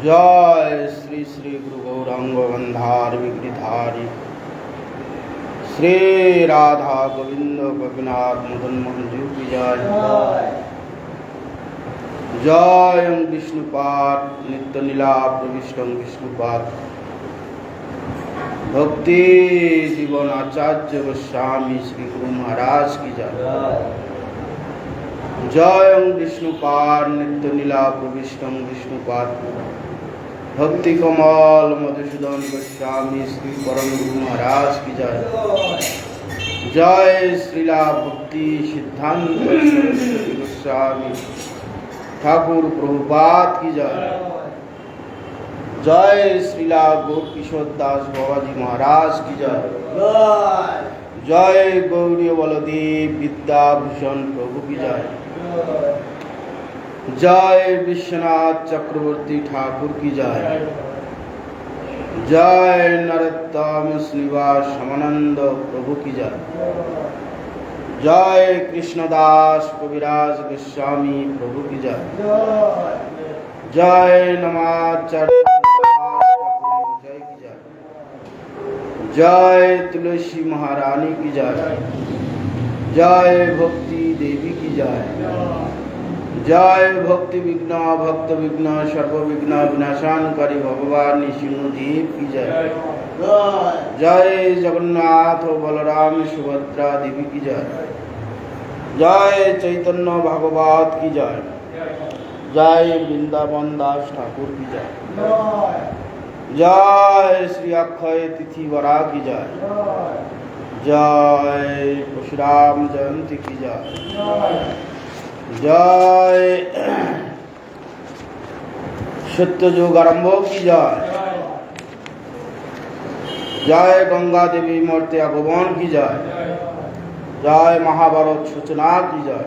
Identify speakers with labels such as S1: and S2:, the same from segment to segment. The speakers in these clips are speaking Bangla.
S1: जय श्री श्री गुरु गौरांग गंधार विग्रधारी श्री राधा गोविंद गोपीनाथ मदन मोहन जी की जय। जय विष्णुपाद नित्य नीला प्रविष्टं विष्णुपाद भक्ति जीवन आचार्य गोस्वामी श्री गुरु महाराज की जय। जय विष्णुपाद नित्य नीला प्रविष्टं विष्णुपाद भक्ति कमल मधुसूदन गोस्वामी श्री परम गुरु महाराज की जय। जय श्रीला भक्ति सिद्धांत सरस्वती गोस्वामी ठाकुर प्रभुपाद की जय। जय श्रीला गौर किशोर दास बाबा जी महाराज की जय। जय गौरी बलदेव विद्याभूषण प्रभु की जय। जय विश्वनाथ चक्रवर्ती ठाकुर की जय। जय नरोत्तम श्रीनिवास श्यामानंद प्रभु की जय। जय कृष्णदास कविराज गोस्वामी प्रभु की जय। जय नमाचार्य जय की जय। जय तुलसी महारानी की जय। जय भक्ति देवी की जय। जय भक्ति विघ्न भक्त विघ्न सर्व विघ्न विनाशानकारी भगवान नृसिंहदेव की जय। जय जगन्नाथ बलराम सुभद्रा देवी की जय। जय चैतन्य भागवत की जय। जय वृंदावन दास ठाकुर की जय। जय श्री अक्षय तिथि वरा की जय। जय परशुराम जयंती की जय। जय सत्य युग आरंभ की जय। जय गंगा देवी मूर्ति आगमन की जय। जय महाभारत सूचना की जय।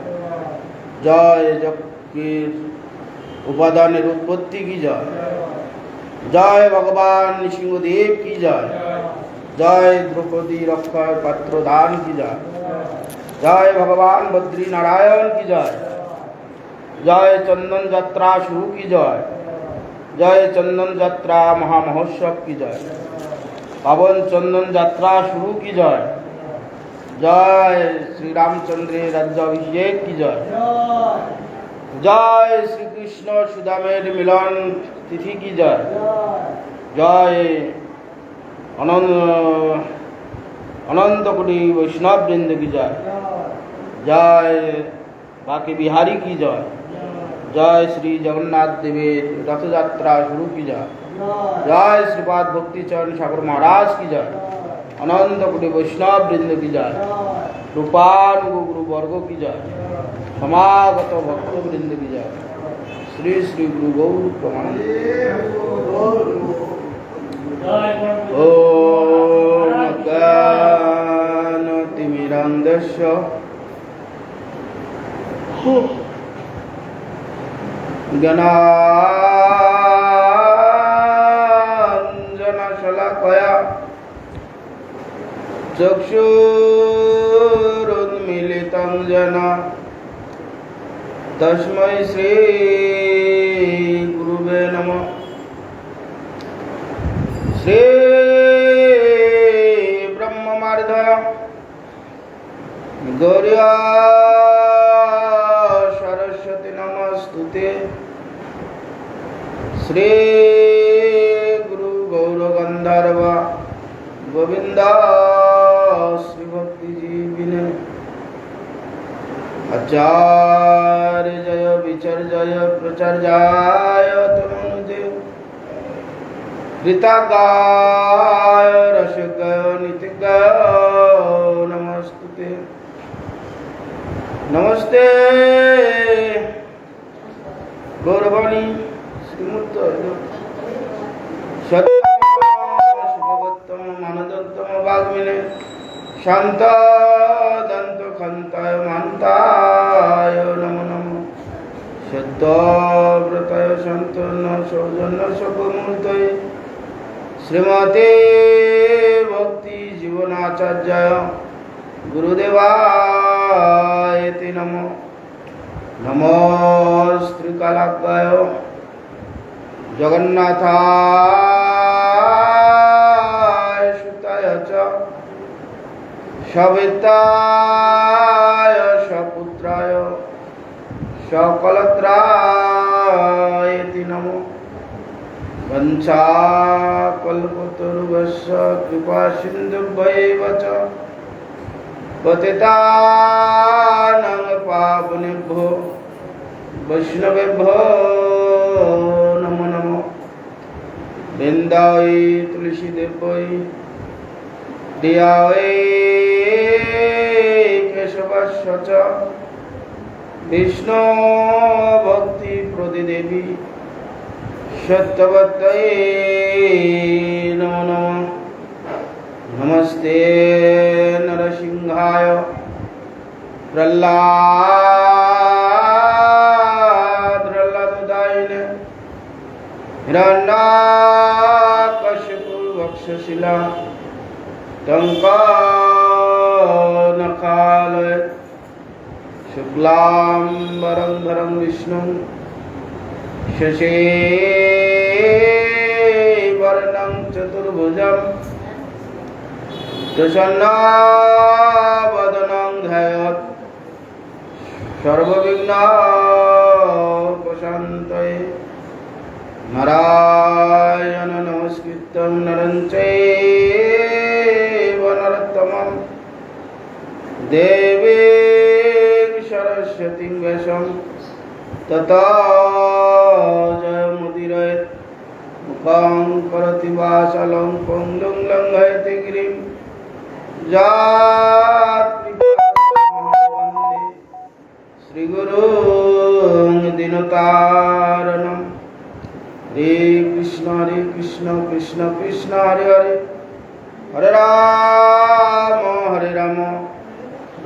S1: जय जग की उपादान उत्पत्ति की जय। जय भगवान नृसिंहदेव की जय। जय द्रौपदी रक्षा पात्रदान की जय। जय भगवान बद्री नारायण की जय। जय चंदन यात्रा शुरू की जय। जय चंदन यात्रा महामहोत्सव की जय। पावन चंदन यात्रा शुरू की जय। जय श्री रामचंद्र राज्याभिषेक की जय। जय श्री कृष्ण सुदामेर मिलन तिथि की जय। जय अनंत कोटि वैष्णव वृंद की जय। जय बाकी बिहारी की जय। जय श्री जगन्नाथ देवी रथ यात्रा शुरू की जय। जय श्रीपाद भक्ति चरण ठाकुर महाराज की जय। अनंत कोटि वैष्णव वृंद की जय। रूपानुग गुरु वर्गो की जय। समागत भक्त वृंद की जय। श्री श्री गुरु गौर प्रमानंद। ओम ज्ञानतिमिरान्धस्य ज्ञानाञ्जनशलाकया चक्षुरुन्मीलितं येन तस्मै श्री गुरुवे नमः। श्री ब्रह्ममार्धय गौर्या सरस्वती नमस्तुते। श्री गुरु गौर गंधर्व गोविंद श्री भक्ति जीविने आचार्य जय विचर्जय प्रचर्याय तनुजे ऋतागाय रसगाय नितिगाय नमस्तुते। नमस्ते गौरवाणी श्रीमूर्त शुभवत्तम मानदत्तम वाग्मिने शांत दंत खंताय मान्ताय नमो नमो सत्यव्रताय संतन सौजन्य सबमूर्तये श्रीमते भक्ति जीवनाचार्याय गुरुदेवाय ते नमो। नमो শ্রীকালাজ্ঞায় জগন্নাথায় সুতায় চ সবিতায় সপুত্রায় সকলত্রায়তি নমো বঞ্চাকল্পতরুভ্যশ্চ কৃপা সিন্ধুভ্যৈব চ পতিতানাং পাবনেভ্যো বৈষ্ণবেভ্যো নমো নমো। বৃন্দায় তুলসী দেবৈ দিয়ায় কেশবস্য চ বিষ্ণু ভক্তি প্রতিদেবী সত্যবত্যয়ে নমো নমঃ। নমস্তে নরসিংহায় প্রহ্লাদায় হিরণ্যকশিপু বক্ষশিলা টঙ্কনখালয়ে শুক্লাম্বরং ধরং বিষ্ণুং শশীবর্ণং চতুর্ভুজং প্রসন্নবদनं ধ্যায়ेत् সর্ববিঘ্নোপশান্তয়ে। নারায়ণ নমস্কৃত্যং নরং চৈব নরোত্তমং দেবীং সরস্বতীং ব্যাসং ততো জয়মুদীরয়েৎ। মুখং করোতি বাচালং পঙ্গুং লঙ্ঘয়তে গিরিং যৎকৃপাতমহং শ্রীগুরুং দীনতারিণং। হরে কৃষ্ণ কৃষ্ণ কৃষ্ণ হরে হরে, হরে রাম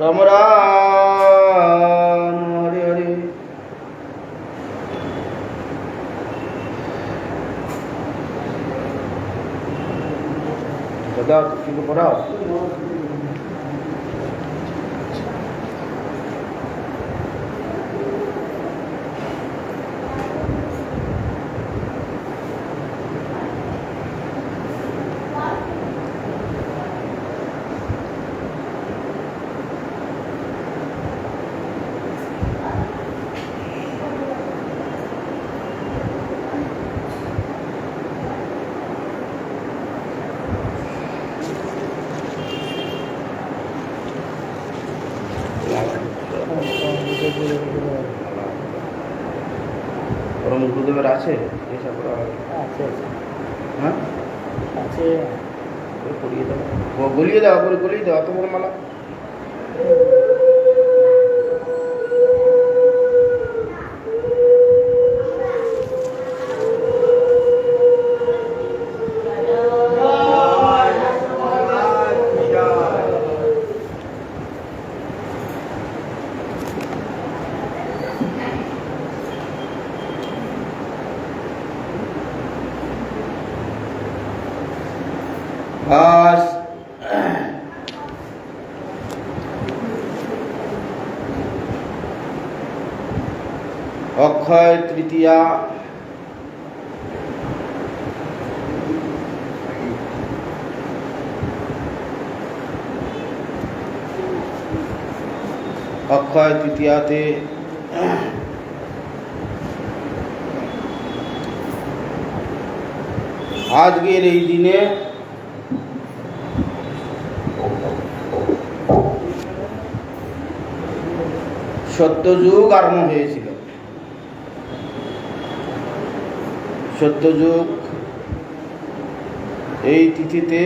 S1: রাম রাম হরে হরে। দাদা কিছু পড়াও। পরম গুরুদেবের আছে হ্যাঁ আছে, গলিয়ে দাও গলিয়ে দাও অত বড় মালা। আজ অক্ষয় তৃতীয়া। অক্ষয় তৃতীয়াতে আজকের এই দিনে সত্যযুগ আরম্ভ হয়েছিল। সত্যযুগ এই তিথিতে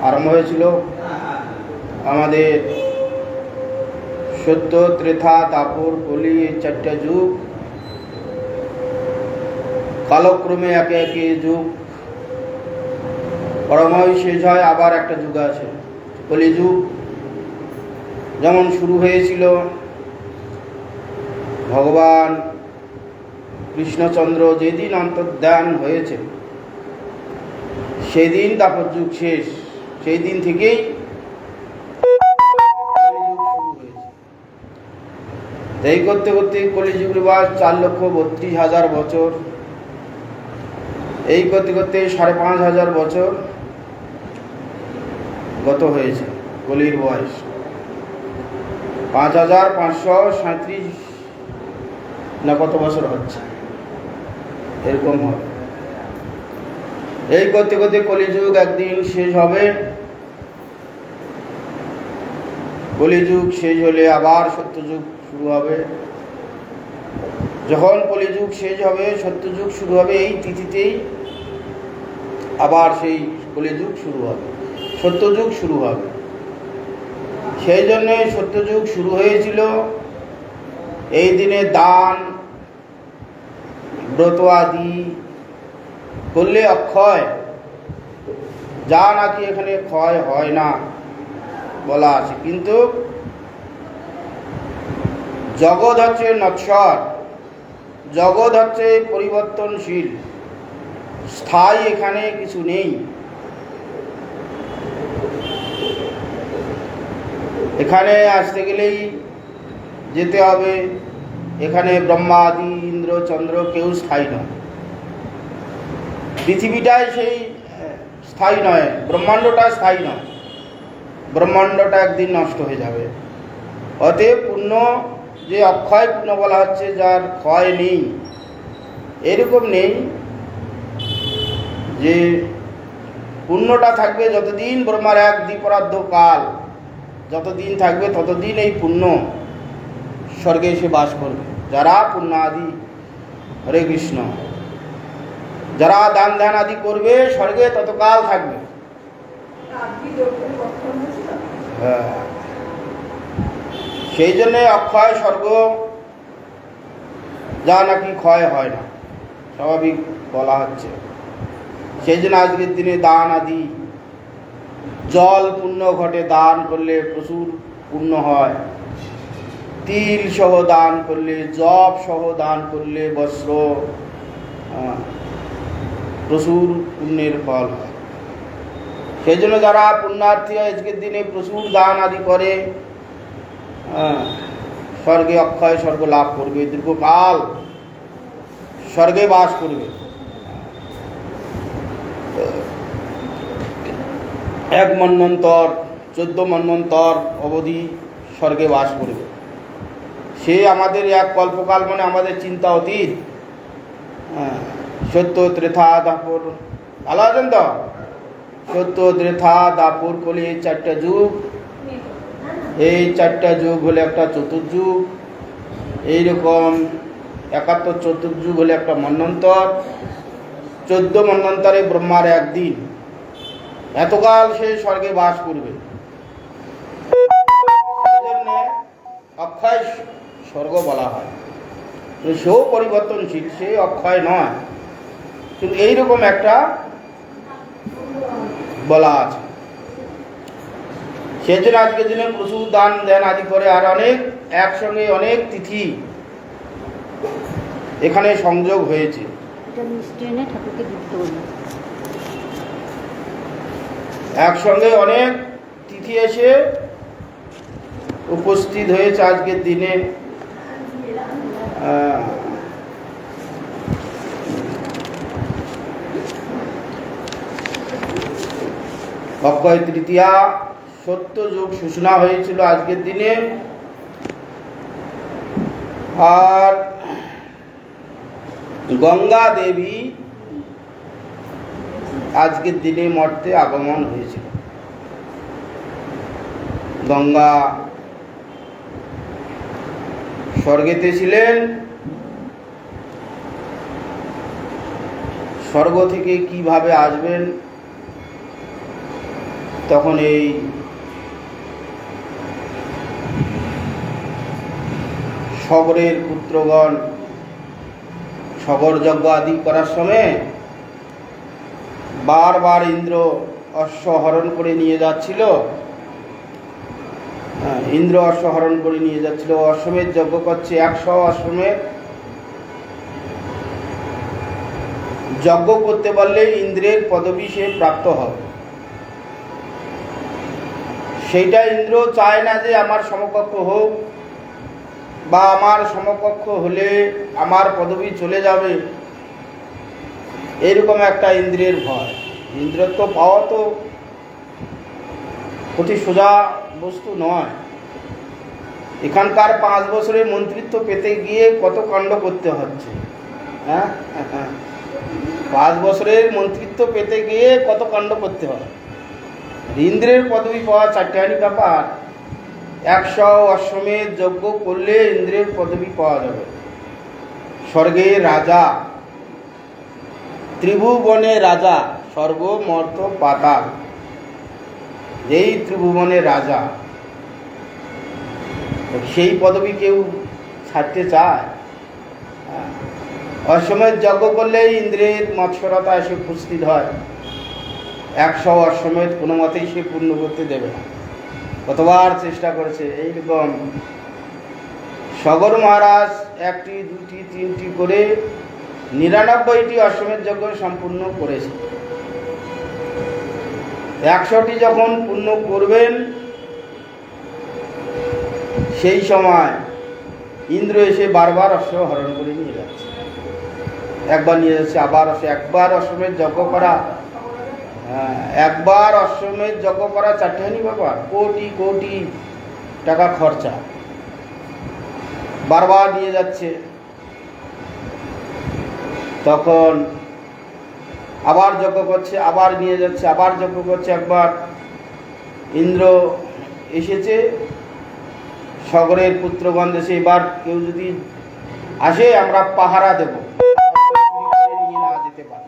S1: আরম্ভ হয়েছিল। আমাদের সত্য, ত্রেতা, দাপর, কলি এই চারটা যুগ কালক্রমে একে একে যুগ পরময় শেষ হয়। আবার একটা যুগ আছে কলিযুগ। যেমন শুরু হয়েছিল ভগবান কৃষ্ণচন্দ্র যেদিন অন্তর্ধান হয়েছে সেই দিন দাপর যুগ শেষ। সেই দিন থেকেই এই করতে করতে কলিযুগের বাস 4,32,000 বছর, এই করতে করতে 5,500 বছর গত হয়েছে। কলির বয়স 5,537 না কত বছর হচ্ছে, এরকম হবে। এই করতে করতে কলিযুগ একদিন শেষ হবে। কলিযুগ শেষ হলে আবার সত্যযুগ শুরু হবে। যখন কলিযুগ শেষ হবে, সত্যযুগ শুরু হবে, এই তিথিতেই আবার সেই কলিযুগ শুরু হবে, সত্যযুগ শুরু হবে। সেই জন্যে সত্যযুগ শুরু হয়েছিল এই দিনে। দান ব্রত আদি করলে অক্ষয়, যা নাকি এখানে ক্ষয় হয় না বলা আছে। কিন্তু জগৎ হচ্ছে নশ্বর, জগৎ হচ্ছে পরিবর্তনশীল, স্থায়ী এখানে কিছু নেই। এখানে আসতে গেলেই যেতে হবে। এখানে ব্রহ্মা আদি ইন্দ্র চন্দ্র কেউ স্থায়ী নয়। পৃথিবীটাই সেই স্থায়ী নয়, ব্রহ্মাণ্ডটা স্থায়ী নয়, ব্রহ্মাণ্ডটা একদিন নষ্ট হয়ে যাবে। অতএব পুণ্য যে অক্ষয় পুণ্য বলা হচ্ছে, যার ক্ষয় নেই, এরকম নেই যে পুণ্যটা থাকবে যতদিন ব্রহ্মার এক দ্বিপরার্ধ কাল যতদিন থাকবে, ততদিন এই পুণ্য স্বর্গে এসে বাস করবে। যারা পুণ্য আদি, হরে কৃষ্ণ, যারা দান ধ্যান আদি করবে স্বর্গে ততকাল থাকবে। হ্যাঁ, সেই জন্যে অক্ষয় স্বর্গ, যা নাকি ক্ষয় হয় না, স্বাভাবিক বলা হচ্ছে। সেই জন্য আজকের দিনে দান আদি, জল পুণ্য ঘটে, দান করলে প্রচুর পুণ্য হয়। তিল সহ দান করলে, জপ সহ দান করলে, বস্ত্র, প্রচুর পুণ্যের ফল হয়। সেই জন্য যারা পুণ্যার্থী আজকের দিনে প্রচুর দান আদি করে, স্বর্গে অক্ষয় স্বর্গ লাভ করবে, দীর্ঘকাল স্বর্গে বাস করবে। এক মন্বন্তর, 14 মন্বন্তর অবধি স্বর্গে বাস করবে। সে আমাদের এক কল্পকাল, মানে আমাদের চিন্তা অতীত। সত্য ত্রেতা দাপর, ভালো আছেন তো? সত্য ত্রেতা দাপর কলি, এই 4টা যুগ। এই 4টা যুগ হলে একটা চতুর্যুগ। এইরকম 71 চতুর্যুগ হলে একটা মন্বন্তর। 14 মন্বন্তরে ব্রহ্মার একদিন, এতকাল সে স্বর্গে বাস করবে। সেই জন্য অক্ষয় স্বর্গ বলা হয়। সেও পরিবর্তনশীল, সে অক্ষয় নয়, কিন্তু এইরকম একটা বলা আছে। সেই জন্য আজকের দিনে প্রচুর দান ধ্যান আদি করে। আর অনেক একসঙ্গে অনেক তিথি এখানে সংযোগ হয়েছে। একসঙ্গে অনেক তিথি এসে উপস্থিত হয়েছে আজকের দিনে। অক্ষয় তৃতীয়া, সত্য যুগ সূচনা হয়েছিল আজকের দিনে। আর গঙ্গা দেবী আজকের দিনে মর্তে আগমন হয়েছিল। গঙ্গা স্বর্গেতে ছিলেন, স্বর্গ থেকে কিভাবে আসবেন, তখন এই সগরের পুত্রগণ সগর যজ্ঞ আদি করার সময় বারবার ইন্দ্র অশ্ব হরণ করে নিয়ে যাচ্ছিল। ইন্দ্র অশ্ব হরণ করে নিয়ে যাচ্ছিল। অশ্বমেধ যজ্ঞ করছে, 100 অশ্বমেধ যজ্ঞ করতে পারলে ইন্দ্রের পদবী সে প্রাপ্ত হবে। সেইটা ইন্দ্র চায় না যে আমার সমকক্ষ হোক বা আমার সমকক্ষ হলে আমার পদবি চলে যাবে, এইরকম একটা ইন্দ্রের ভয়। ইন্দ্রত্ব পাওয়া তো অতি সোজা বস্তু নয়। এখানকার 5 বছরের মন্ত্রিত্ব পেতে গিয়ে কত কাণ্ড করতে হচ্ছে। হ্যাঁ, 5 বছরের মন্ত্রিত্ব পেতে গিয়ে কত কাণ্ড করতে হয়। ইন্দ্রের পদবি পাওয়া চারটিখানি ব্যাপার। 100 অশ্বমেধ যজ্ঞ করলে ইন্দ্রের পদবি পাওয়া যাবে। স্বর্গের রাজা, ত্রিভুবনের রাজা, স্বর্গ মর্ত পাতাল, যেই ত্রিভুবনের রাজা, সেই পদবি কেউ ছাড়তে চায়? অশ্বমেধ যজ্ঞ করলেই ইন্দ্রের মৎসরতা এসে উপস্থিত হয়। 100 অশ্বমেধ কোনো মতেই সে পূর্ণ করতে দেবে না। কতবার চেষ্টা করেছে। এইরকম সগর মহারাজ 1টি 2টি 3টি করে 99টি অশ্বমেধ যজ্ঞ সম্পূর্ণ করেছে। 100টি যখন পূর্ণ করবেন, সেই সময় ইন্দ্র এসে বারবার অশ্ব হরণ করে নিয়ে যাচ্ছে। একবার নিয়ে যাচ্ছে, আবার একবার অশ্বমেধ যজ্ঞ করা, একবার অশ্বমেধ যজ্ঞ করা চারটিখানি ব্যাপার। কোটি কোটি টাকা খরচা, বারবার নিয়ে যাচ্ছে। তখন আবার যজ্ঞ করছে, আবার নিয়ে যাচ্ছে, আবার যজ্ঞ করছে। একবার ইন্দ্র এসেছে, সগরের পুত্রগণ দেশে, এবার কেউ যদি আসে আমরা পাহারা দেব, নিয়ে না যেতে পারে।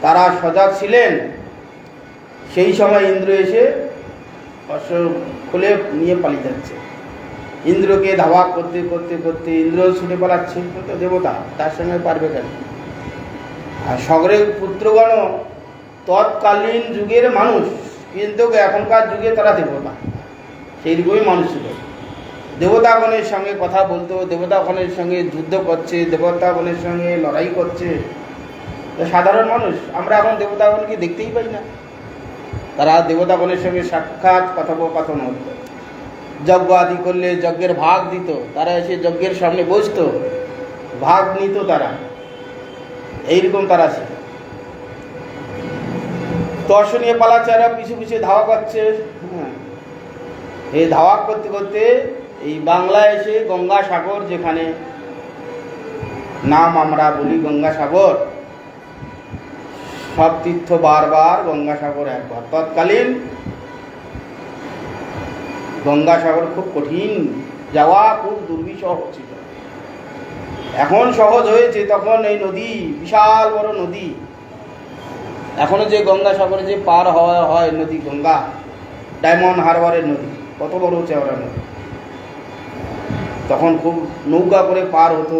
S1: তারা সজাগ ছিলেন। সেই সময় ইন্দ্র এসে অশ্ব খুলে নিয়ে পালিয়ে যাচ্ছে। ইন্দ্রকে ধাওয়া করতে করতে করতে ইন্দ্র ছুটে পালাচ্ছে। তো দেবতা, তার সঙ্গে পারবে কেন? আর সগরের পুত্রগণও তৎকালীন যুগের মানুষ, কিন্তু এখনকার যুগে তারা দেবতা, সেইরকমই মানুষ ছিল। দেবতাগণের সঙ্গে কথা বলতো, দেবতাগণের সঙ্গে যুদ্ধ করছে, দেবতাগণের সঙ্গে লড়াই করছে। সাধারণ মানুষ, আমরা এখন দেবতাগণকে দেখতেই পাই না। তারা দেবতাগণের সঙ্গে সাক্ষাৎ কথোপকথন হতো। যজ্ঞ আদি করলে যজ্ঞের ভাগ দিত, তারা এসে যজ্ঞের সামনে বসত, ভাগ নিত তারা। এইরকম তারা ছিল। তর্ষ নিয়ে পালাচ্ছে, এরা পিছু পিছু ধাওয়া করছে। এই ধাওয়া করতে করতে এই বাংলায় এসে গঙ্গাসাগর, যেখানে নাম আমরা বলি গঙ্গাসাগর, সব তীর্থ বারবার, গঙ্গাসাগর একবার। তৎকালীন গঙ্গাসাগর খুব কঠিন, যাওয়া খুব দুর্বিষহ ছিল। এখন সহজ হয়েছে, তখন এই নদী, বিশাল বড় নদী। এখনো যে গঙ্গাসাগরে যে পার হওয়া হয় নদী, গঙ্গা ডায়মন্ড হারবারের নদী, কত বড় চওড়া নদী। তখন খুব নৌকা করে পার হতো,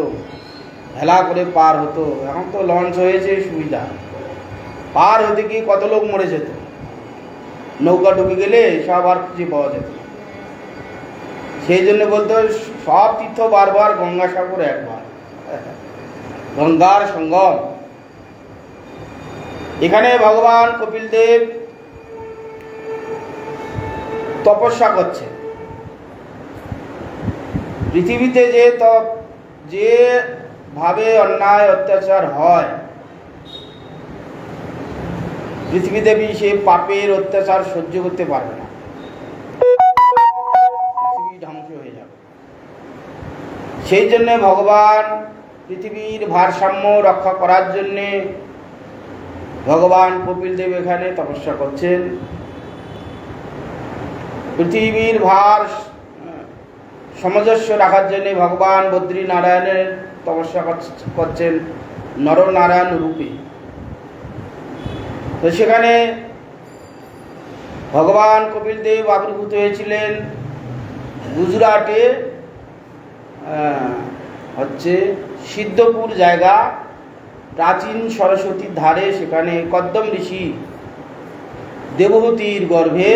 S1: ভেলা করে পার হতো। এখন তো লঞ্চ হয়েছে, সুবিধা। পার হতে গিয়ে কত লোক মরে যেত, নৌকা ডুবে গেলে সব আর খুঁজে পাওয়া যেত। সেই জন্য বলতো সব তীর্থ বারবার, গঙ্গাসাগর একবার, গঙ্গার সঙ্গম। এখানে ভগবান কপিল দেব তপস্যা করছে। পৃথিবীতে যে ভাবে অন্যায় অত্যাচার হয়, পৃথিবী দেবী সে পাপের অত্যাচার সহ্য করতে পারবে না, পৃথিবী ধ্বংস হয়ে যাবে। সেই জন্য ভগবান পৃথিবীর ভারসাম্য রক্ষা করার জন্যে ভগবান কপিল দেব এখানে তপস্যা করছেন। পৃথিবীর ভার সামঞ্জস্য রাখার জন্য ভগবান বদ্রী নারায়ণের তপস্যা করছেন নরনারায়ণ রূপে। তো সেখানে ভগবান কপিল দেব আবির্ভূত হয়েছিলেন গুজরাটে, হচ্ছে সিদ্ধপুর জায়গা, প্রাচীন সরস্বতীর ধারে। সেখানে কদ্দম ঋষি দেবহূতির গর্ভে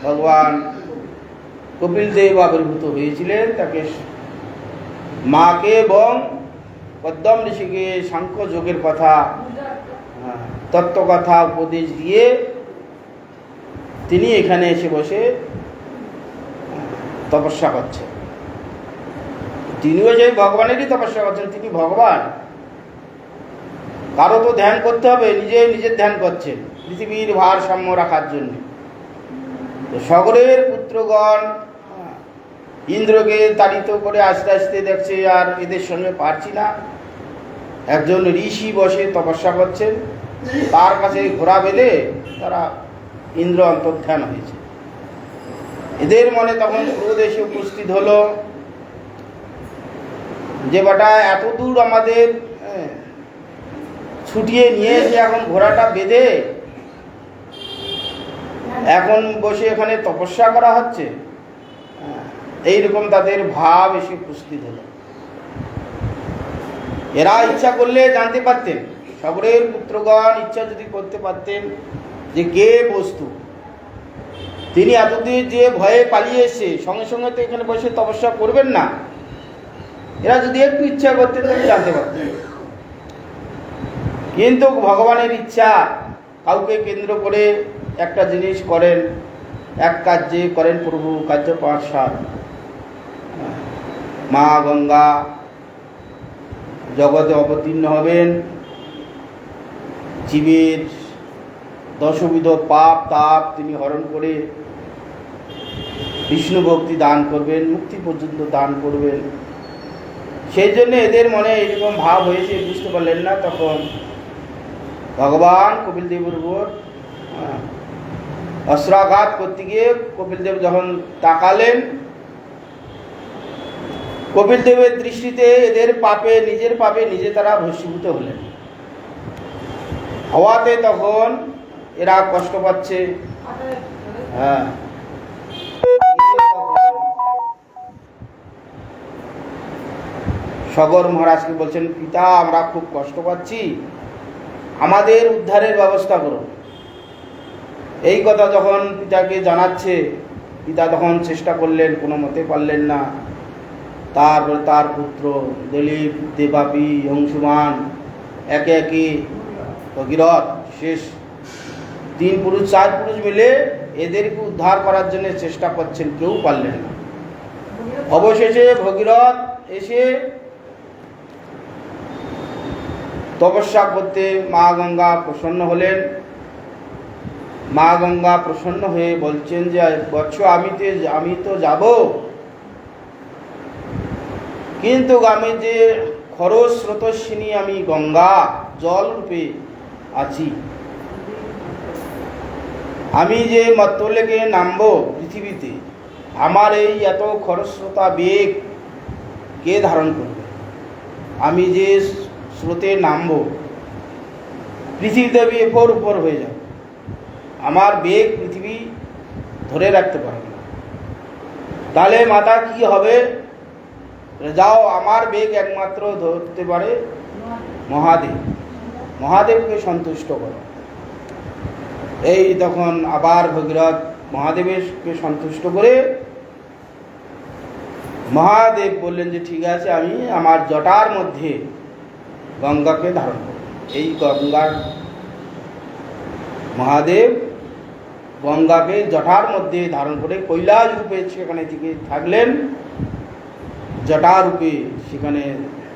S1: ভগবান কপিল দেব আবির্ভূত হয়েছিলেন। তাকে মাকে এবং কদ্দম ঋষিকে সাংখ্য যোগের কথা, তত্ত্বকথা উপদেশ দিয়ে তিনি এখানে এসে বসে তপস্যা করছেন। তিনিও সেই ভগবানেরই তপস্যা করছেন, তিনি ভগবান। কারো তো ধ্যান করতে হবে, নিজের ধ্যান করছেন পৃথিবীর ভারসাম্য রাখার জন্য। তো সাগরের পুত্রগণ ইন্দ্রকে তাড়িত করে আস্তে আস্তে দেখছে আর এদের সঙ্গে পারছি না। একজন ঋষি বসে তপস্যা করছেন, তার কাছে ঘোড়া বেঁধে তারা ইন্দ্র অন্তর্ধান হয়েছে। এদের মনে তখন ক্রোধ এসে উপস্থিত হলো যে বেটা এত দূর আমাদের ছুটিয়ে নিয়ে এসে এখন ঘোড়াটা বেঁধে এখন বসে এখানে তপস্যা করা হচ্ছে, এইরকম তাদের ভাব এসে উপস্থিত হলো। এরা ইচ্ছা করলে জানতে পারতেন, সাগরের পুত্রগণ ইচ্ছা যদি করতে পারতেন যে কে বস্তু, তিনি এতদিন যে ভয়ে পালিয়ে এসে সঙ্গে সঙ্গে তো এখানে বসে তপস্যা করবেন না। এরা যদি একটু ইচ্ছা করতেন তাহলে জানতে পারতেন। কিন্তু ভগবানের ইচ্ছা, কাউকে কেন্দ্র করে একটা জিনিস করেন, এক কার্যে করেন প্রভু কার্য ৫-৭। মা গঙ্গা জগতে অবতীর্ণ হবেন, জীবের দশবিধ পাপ তাপ তিনি হরণ করে বিষ্ণু ভক্তি দান করবেন, মুক্তি পর্যন্ত দান করবেন। সেই জন্য এদের মনে এরকম ভাব হয়েছে, বুঝতে পারলেন না। তখন ভগবান কপিলদেবের উপর অস্ত্রাঘাত করতে গিয়ে কপিলদেব যখন তাকালেন, কপিলদেবের দৃষ্টিতে এদের পাপে নিজের পাপে নিজে তারা ভস্মীভূত হলেন। হওয়াতে তখন এরা কষ্ট পাচ্ছে। সগর মহারাজকে বলছেন, পিতা আমরা খুব কষ্ট পাচ্ছি, আমাদের উদ্ধারের ব্যবস্থা করুন। এই কথা যখন পিতাকে জানাচ্ছে, পিতা তখন চেষ্টা করলেন, কোনো মতে পারলেন না। তারপরে তার পুত্র দিলীপ, দেবাপী, অংশুমান, একে একে ভগীরথ, শেষ 3 পুরুষ 4 পুরুষ মিলে এদেরকে উদ্ধার করার জন্য চেষ্টা করছেন, কেউ পারলেন না। অবশেষে ভগীরথ এসে তপস্যা করতে মা গঙ্গা প্রসন্ন হলেন। মা গঙ্গা প্রসন্ন হয়ে বলছেন যে বৎস আমি তো যাব, কিন্তু আমি যে খরস্রোতস্বিনী, আমি গঙ্গা জল রূপে আছি, আমি যে মত্তলেকে নামবো পৃথিবীতে, আমার এই এত খরস্রোতা বেগ কে ধারণ করবে? আমি যে স্রোতে নামবো, পৃথিবী দেবী এপর উপর হয়ে যাবে, আমার বেগ পৃথিবী ধরে রাখতে পারবে না। তাহলে মাতা কি হবে? যাও, আমার বেগ একমাত্র ধরতে পারে মহাদেব, মহাদেবকে সন্তুষ্ট করো। এই তখন আবার ভগীরথ মহাদেবকে সন্তুষ্ট করে মহাদেব বললেন যে ঠিক আছে, আমি আমার জটার মধ্যে গঙ্গাকে ধারণ করব। এই গঙ্গার মহাদেব গঙ্গাকে জটার মধ্যে ধারণ করে কৈলাস রূপে সেখানে থেকে থাকলেন, জটা রূপে সেখানে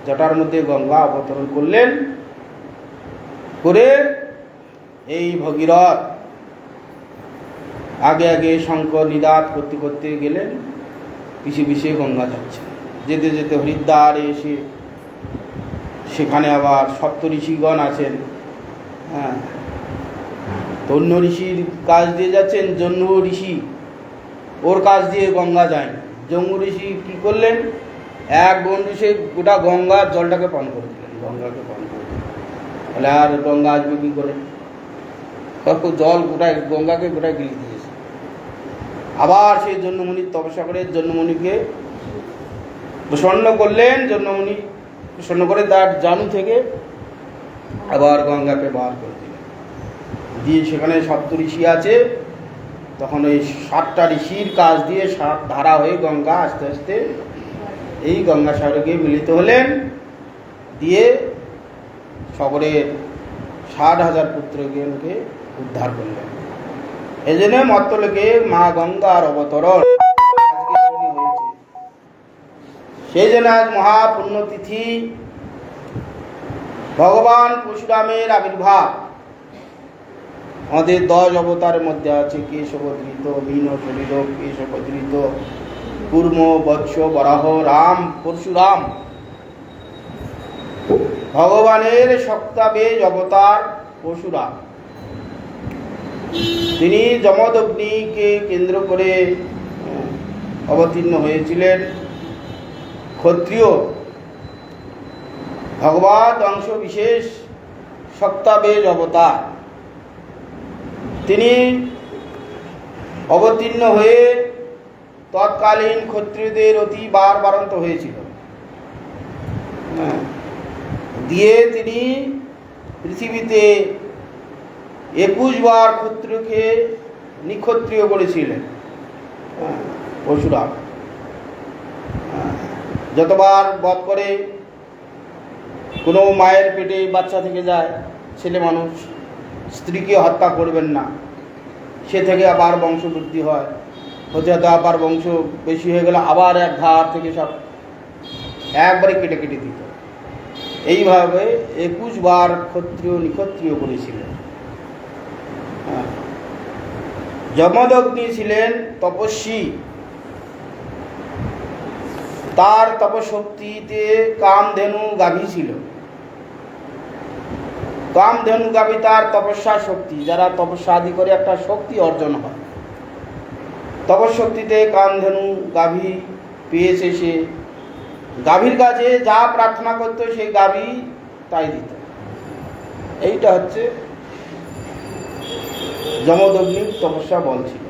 S1: জটার মধ্যে গঙ্গা অবতরণ করলেন। করে এই ভগীরথ আগে আগে শঙ্খ নিদাত করতে করতে গেলেন, পিছিয়ে পিছিয়ে গঙ্গা যাচ্ছে। যেতে যেতে হরিদ্বারে এসে সেখানে আবার সপ্ত ঋষিগণ আছেন। তন্য ঋষির কাজ দিয়ে যাচ্ছেন, জন্ম ঋষি ওর কাজ দিয়ে গঙ্গা যায়। জম্মু ঋষি কী করলেন, এক বন্ধু সে গোটা গঙ্গার জলটাকে পান করে দিলেন, গঙ্গাকে পান করে দিলেন। তাহলে আর গঙ্গা আসবে কী করে? জল গোটায় গঙ্গাকে গোটায় গিলে দিয়েছে। আবার সেই জন্মমণির তপস্যা করে জন্মমণিকে প্রসন্ন করলেন। জন্মমণি প্রসন্ন করে তার জানু থেকে আবার গঙ্গাকে বার করে দিলেন, দিয়ে সেখানে সপ্ত ঋষি আছে। তখন ওই 7টা ঋষির কাজ দিয়ে 7 ধারা হয়ে গঙ্গা আস্তে আস্তে এই গঙ্গাসাগরে গিয়ে মিলিত হলেন। দিয়ে সাগরের 60,000 পুত্রগণকে উদ্ধার করলেন। এই জন্য মত্তলোকে মা গঙ্গার অবতরণ আজকে হয়েছে। সেই জন্য আজ মহাপুণ্যতিথি, ভগবান পরশুরামের আবির্ভাব। আমাদের 10 অবতারের মধ্যে আছে কেশবধৃত, মীন শরীর, কেশবধৃত, কুর্ম, বৎস, বরাহ, রাম, পরশুরাম। ভগবানের সপ্তাবেজ অবতার পরশুরাম। তিনি যমদগ্নিকে কেন্দ্র করে অবতীর্ণ হয়েছিলেন। ক্ষত্রিয় ভগবত অংশ বিশেষ সপ্তাবেজ অবতার। তিনি অবতীর্ণ হয়ে তৎকালীন ক্ষত্রিয়দের অতি বারবারন্ত হয়েছিল। দিয়ে তিনি পৃথিবীতে 21 বার ক্ষত্রিয়কে নিক্ষত্রিয় করেছিলেন পরশুরাম। যতবার বধ করে, কোনো মায়ের পেটে বাচ্চা থেকে যায়, ছেলে মানুষ, স্ত্রীকে হত্যা করবেন না, সে থেকে আবার বংশবৃদ্ধি হয়, হতে হতে আবার বংশ বেশি হয়ে গেলে আবার এক ধার থেকে সব একবারে কেটে কেটে দিত। এইভাবে 21 বার ক্ষত্রিয় নিক্ষত্রিয় করেছিলেন। যমদগ্নি ছিলেন তপস্বী। তার তপশক্তিতে কামধেনু গাভী ছিল। কামধেনু গাভী তার তপস্যা শক্তি। যারা তপস্যা আদি করে একটা শক্তি অর্জন হয়, তপশক্তিতে কামধেনু গাভী পেয়েছে সে। গাভীর কাছে যা প্রার্থনা করতো সেই গাভী তাই দিত। এইটা হচ্ছে যমদগ্নির তপস্যা বল ছিল।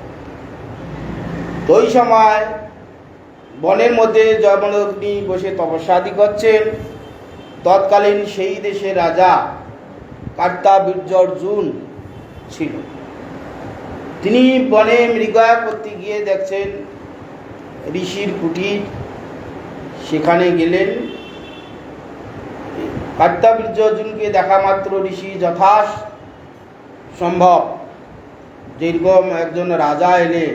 S1: তো ওই সময় বনের মধ্যে যমদগ্নি বসে তপস্যা আদি করছেন। তৎকালীন সেই দেশের রাজা কার্তাবীর্যার্জুন ছিল। তিনি বনে মৃগয়া করতে গিয়ে দেখছেন ঋষির কুটির। সেখানে গেলেন। কার্তাবীর্যার্জুনকে দেখা মাত্র ঋষি যথা সম্ভব, যেরকম একজন রাজা এলে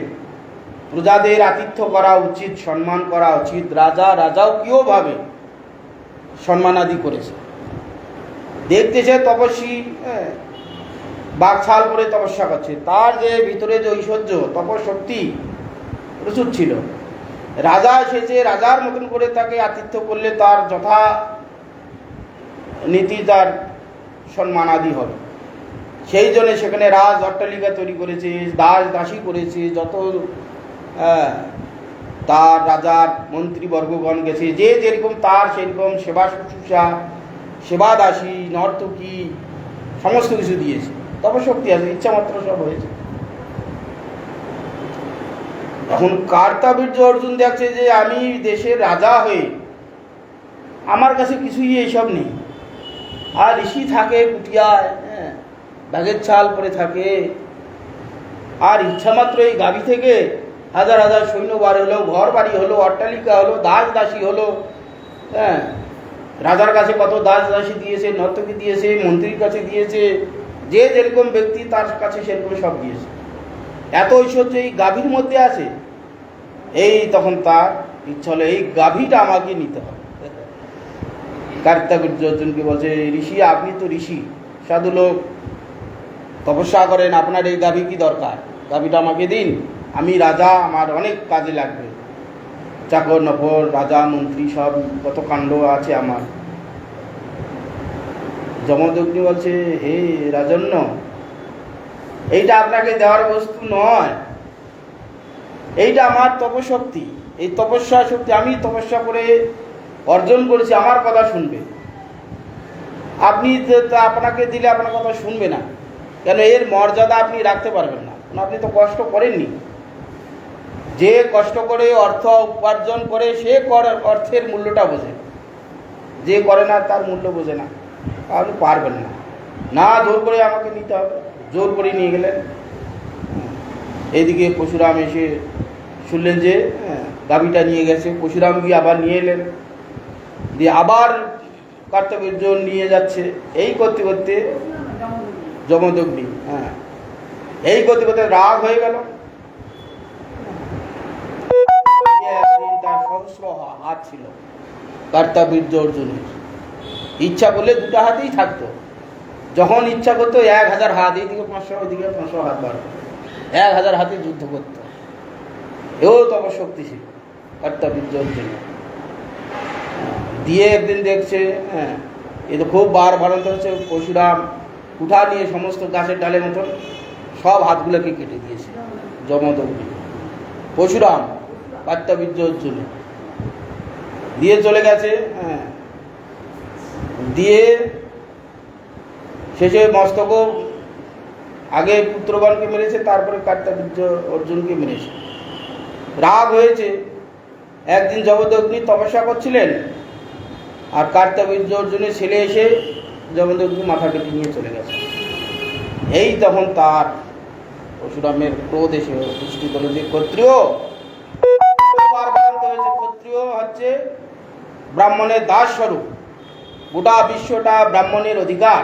S1: প্রজাদের আতিথ্য করা উচিত, সম্মান করা উচিত, রাজাও কিভাবে সম্মান আদি করেছে দেখতেছে। তপস্বী বাকছাল করে তপস্যা করছে, তার যে ভিতরে যে ঐশ্বর্য তপশক্তি প্রচুর ছিল। রাজা এসেছে, রাজার মতন করে তাকে আতিথ্য করলে তার যথা নীতি তার সম্মান আদি হবে। সেই জন্য সেখানে রাজ অট্টালিকা তৈরি করেছে, দাস দাসী করেছে, যত তার রাজার মন্ত্রীবর্গগণ গেছে, যে যেরকম তার সেরকম সেবা শুশ্রূষা, সেবা দাসী, নর্তকী সমস্ত কিছু দিয়েছে। তপশক্তি আছে, ইচ্ছা মাত্র সব হয়েছে। এখন কার্তাবীর্যার্জুন দেখছে যে আমি দেশের রাজা হয়ে আমার কাছে কিছুই এইসব নেই। আর ঋষি থাকে কুটিয়ায়, ব্যাগের ছাল পরে থাকে, আর ইচ্ছা মাত্র এই গাভী থেকে হাজার হাজার সৈন্য বার হলো, ঘর বাড়ি হলো, অট্টালিকা হলো, দাস দাসী হলো। রাজার কাছে কত দাস দাসী দিয়েছে, নর্তকী দিয়েছে, মন্ত্রীর কাছে দিয়েছে, যে যেরকম ব্যক্তি তার কাছে সেরকম সব দিয়েছে। এত ঐশ্বর্য এই গাভীর মধ্যে আছে। এই তখন তার ইচ্ছা হলো এই গাভীটা আমাকে নিতে হবে। কার্তাবীর্যার্জুনকে বলছে, ঋষি আপনি তো ঋষি, সাধু লোক, তপস্যা করেন, আপনার এই গাভী কি দরকার? গাভীটা আমাকে দিন, আমি রাজা, আমার অনেক কাজে লাগবে। চাকর নফর, রাজা মন্ত্রী সব কত কাণ্ড আছে আমার। যমদগ্নি বলছে, হে রাজন্য, এইটা আপনাকে দেওয়ার বস্তু নয়, এইটা আমার তপশক্তি। এই তপস্যা শক্তি আমি তপস্যা করে অর্জন করেছি, আমার কথা শুনবে। আপনি আপনাকে দিলে আপনার কথা শুনবে না, কেন এর মর্যাদা আপনি রাখতে পারবেন না, আপনি তো কষ্ট করেননি। যে কষ্ট করে অর্থ উপার্জন করে সে অর্থের মূল্যটা বোঝে, যে করে না তার মূল্য বোঝে না। আপনি পারবেন না, না জোর করে আমাকে নিতে হবে। জোর করে নিয়ে গেলেন। এইদিকে পরশুরাম এসে শুনলেন যে গাভীটা নিয়ে গেছে। পরশুরাম গিয়ে আবার নিয়ে এলেন, দিয়ে আবার কার্তাবীর্যার্জুন নিয়ে যাচ্ছে। এই করতে করতে যমদগ্নি এই করতে করতে রাগ হয়ে গেল। একদিন তার সহস্র হাত ছিল, কার্তাবীর্য অর্জুনের। ইচ্ছা করলে দুটো হাতেই থাকতো, যখন ইচ্ছা করতো 1000 হাত, এইদিকে 500 ওইদিকে 500 হাত বার, 1000 হাতে যুদ্ধ করতো। এও তত শক্তিশীল কার্তাবীর্য অর্জুন। দিয়ে একদিন দেখছে, হ্যাঁ এ তো খুব বারবারন্ত হচ্ছে, পরশুরাম কুঠা নিয়ে সমস্ত গাছের ডালের মতন সব হাতগুলোকে কেটে দিয়েছে যমদগ্নি। পরশুরাম কার্তাবীর্য অর্জুনে দিয়ে চলে গেছে। হ্যাঁ, দিয়ে শেষে মস্তকও আগে পুত্রগণকে মেরেছে, তারপরে কার্তাবীর্য অর্জুনকে মেরেছে। রাগ হয়েছে। একদিন যমদগ্নি তপস্যা করছিলেন, আর কার্তাবীর্য অর্জুনের ছেলে এসে যমদগ্নি মাথা কেটে নিয়ে চলে গেছে। এই তখন তার পরশুরামের ক্রোধ এসে দৃষ্টি করল যে ক্ষত্রিয় ক্ষত্রিয় হচ্ছে ব্রাহ্মণের দাস স্বরূপ, গোটা বিশ্বটা ব্রাহ্মণের অধিকার।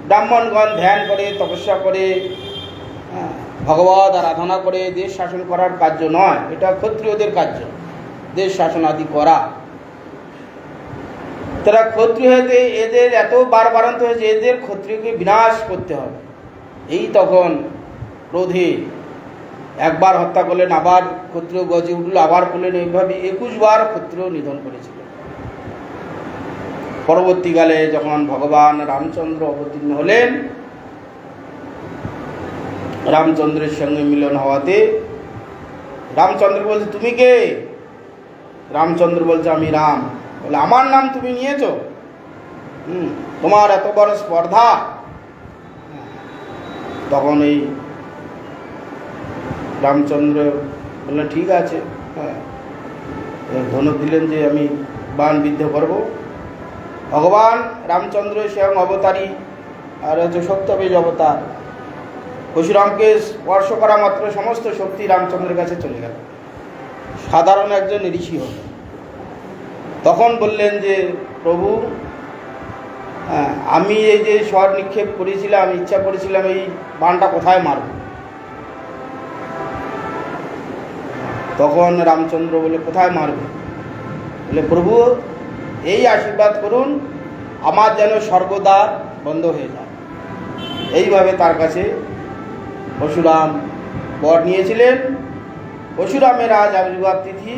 S1: ব্রাহ্মণগণ ধ্যান করে, তপস্যা করে, ভগবত আরাধনা করে দেশ শাসন করার কার্য নয়, এটা ক্ষত্রিয়দের কার্য, দেশ শাসন আদি করা। তারা ক্ষত্রিয় হতে এদের এত বারবারান্ত হয়েছে, এদের ক্ষত্রিয়কে বিনাশ করতে হবে। এই তখন ক্রোধে একবার হত্যা করলেন, আবার ক্ষত্রিয় গজে উঠল, আবার করলেন, এইভাবে 21 বার ক্ষত্রিয় নিধন করেছিল। পরবর্তীকালে যখন ভগবান রামচন্দ্র অবতীর্ণ হলেন, রামচন্দ্রের সঙ্গে মিলন হওয়াতে রামচন্দ্র বলছে তুমি কে? রামচন্দ্র বলছে আমি রাম। বলে আমার নাম তুমি নিয়েছ? তোমার এত বড় স্পর্ধা। তখন এই রামচন্দ্র বললেন ঠিক আছে, হ্যাঁ ধনুক দিলেন যে আমি বাণ বিদ্ধ করব। ভগবান রামচন্দ্র স্বয়ং অবতারী, আর হচ্ছে সত্যবীজ অবতার। পরশুরামকে স্পর্শ করা মাত্র সমস্ত শক্তি রামচন্দ্রের কাছে চলে গেল, সাধারণ একজন ঋষি হল। তখন বললেন যে প্রভু, আমি এই যে স্বর নিক্ষেপ করেছিলাম, ইচ্ছা করেছিলাম এই বাণটা কোথায় মারব। তখন রামচন্দ্র বলে কোথায় মারবে? বলে প্রভু এই আশীর্বাদ করুন আমার যেন স্বর্গদ্বার বন্ধ হয়ে যায়। এইভাবে তার কাছে পরশুরাম বর নিয়েছিলেন। পরশুরামের আজ আবির্ভাব তিথি।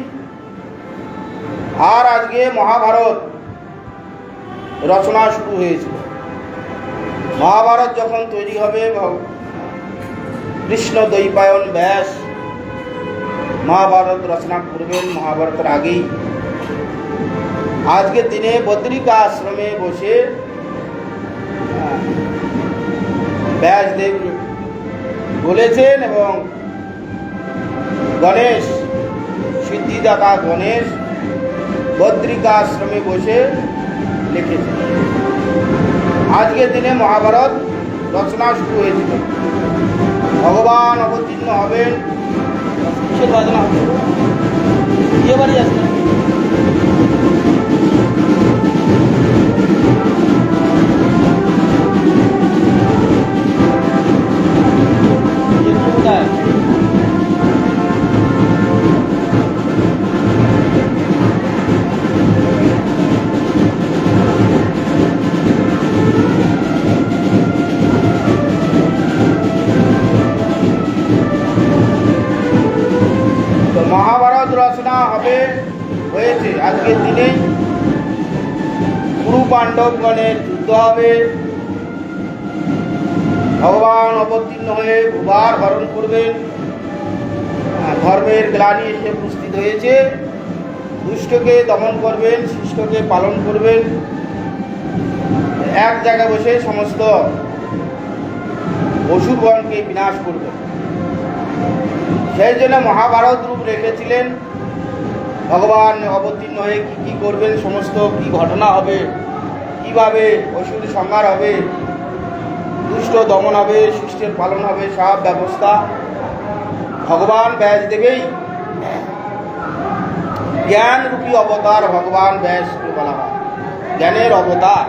S1: আর আজকে মহাভারত রচনা শুরু হয়েছিল। মহাভারত যখন তৈরি হবে, কৃষ্ণ দ্বৈপায়ন ব্যাস মহাভারত রচনা করবেন মহাভারতের আগেই। আজকের দিনে বদ্রিকা আশ্রমে বসে ব্যাসদেব বলেছেন, এবং গণেশ সিদ্ধিদাতা গণেশ বদ্রিকা আশ্রমে বসে লিখেছেন। আজকের দিনে মহাভারত রচনা শুরু হয়েছিল। ভগবান অবতীর্ণ হবেন। কিসের বাজনা হচ্ছে? বিয়ে বাড়ি আসবে। মহাভারত রচনা হবে হয়েছে আজকের দিনেই। কুরু পাণ্ডবগণের যুদ্ধ হবে। ভগবান অবতীর্ণ হয়ে ভূভার হরণ করবেন। ধর্মের গ্লানি এসে উপস্থিত হয়েছে। দুষ্টকে দমন করবেন, শিষ্টকে পালন করবেন। এক জায়গায় বসে সমস্ত অসুরগণকে বিনাশ করবেন। সেই জন্য মহাভারত রূপ রেখেছিলেন। ভগবান অবতীর্ণ হয়ে কী কী করবেন, সমস্ত কী ঘটনা হবে, কীভাবে অসুর সংহার হবে, দুষ্ট দমন হবে, শিষ্টের পালন হবে, সব ব্যবস্থা ভগবান ব্যাসদেবেই। জ্ঞানরূপী অবতার ভগবান ব্যাসকে বলা হয়, জ্ঞানের অবতার।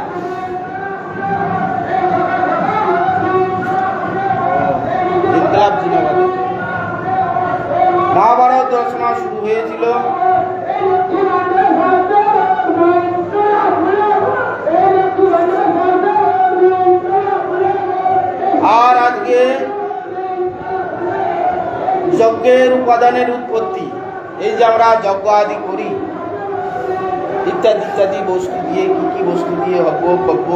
S1: মহাভারত রচনা শুরু হয়েছিল উপাদানের উৎপত্তি, এই যে আমরা যজ্ঞ আদি করি ইত্যাদি ইত্যাদি বস্তু দিয়ে, কী কী বস্তু দিয়ে, হব্য কব্য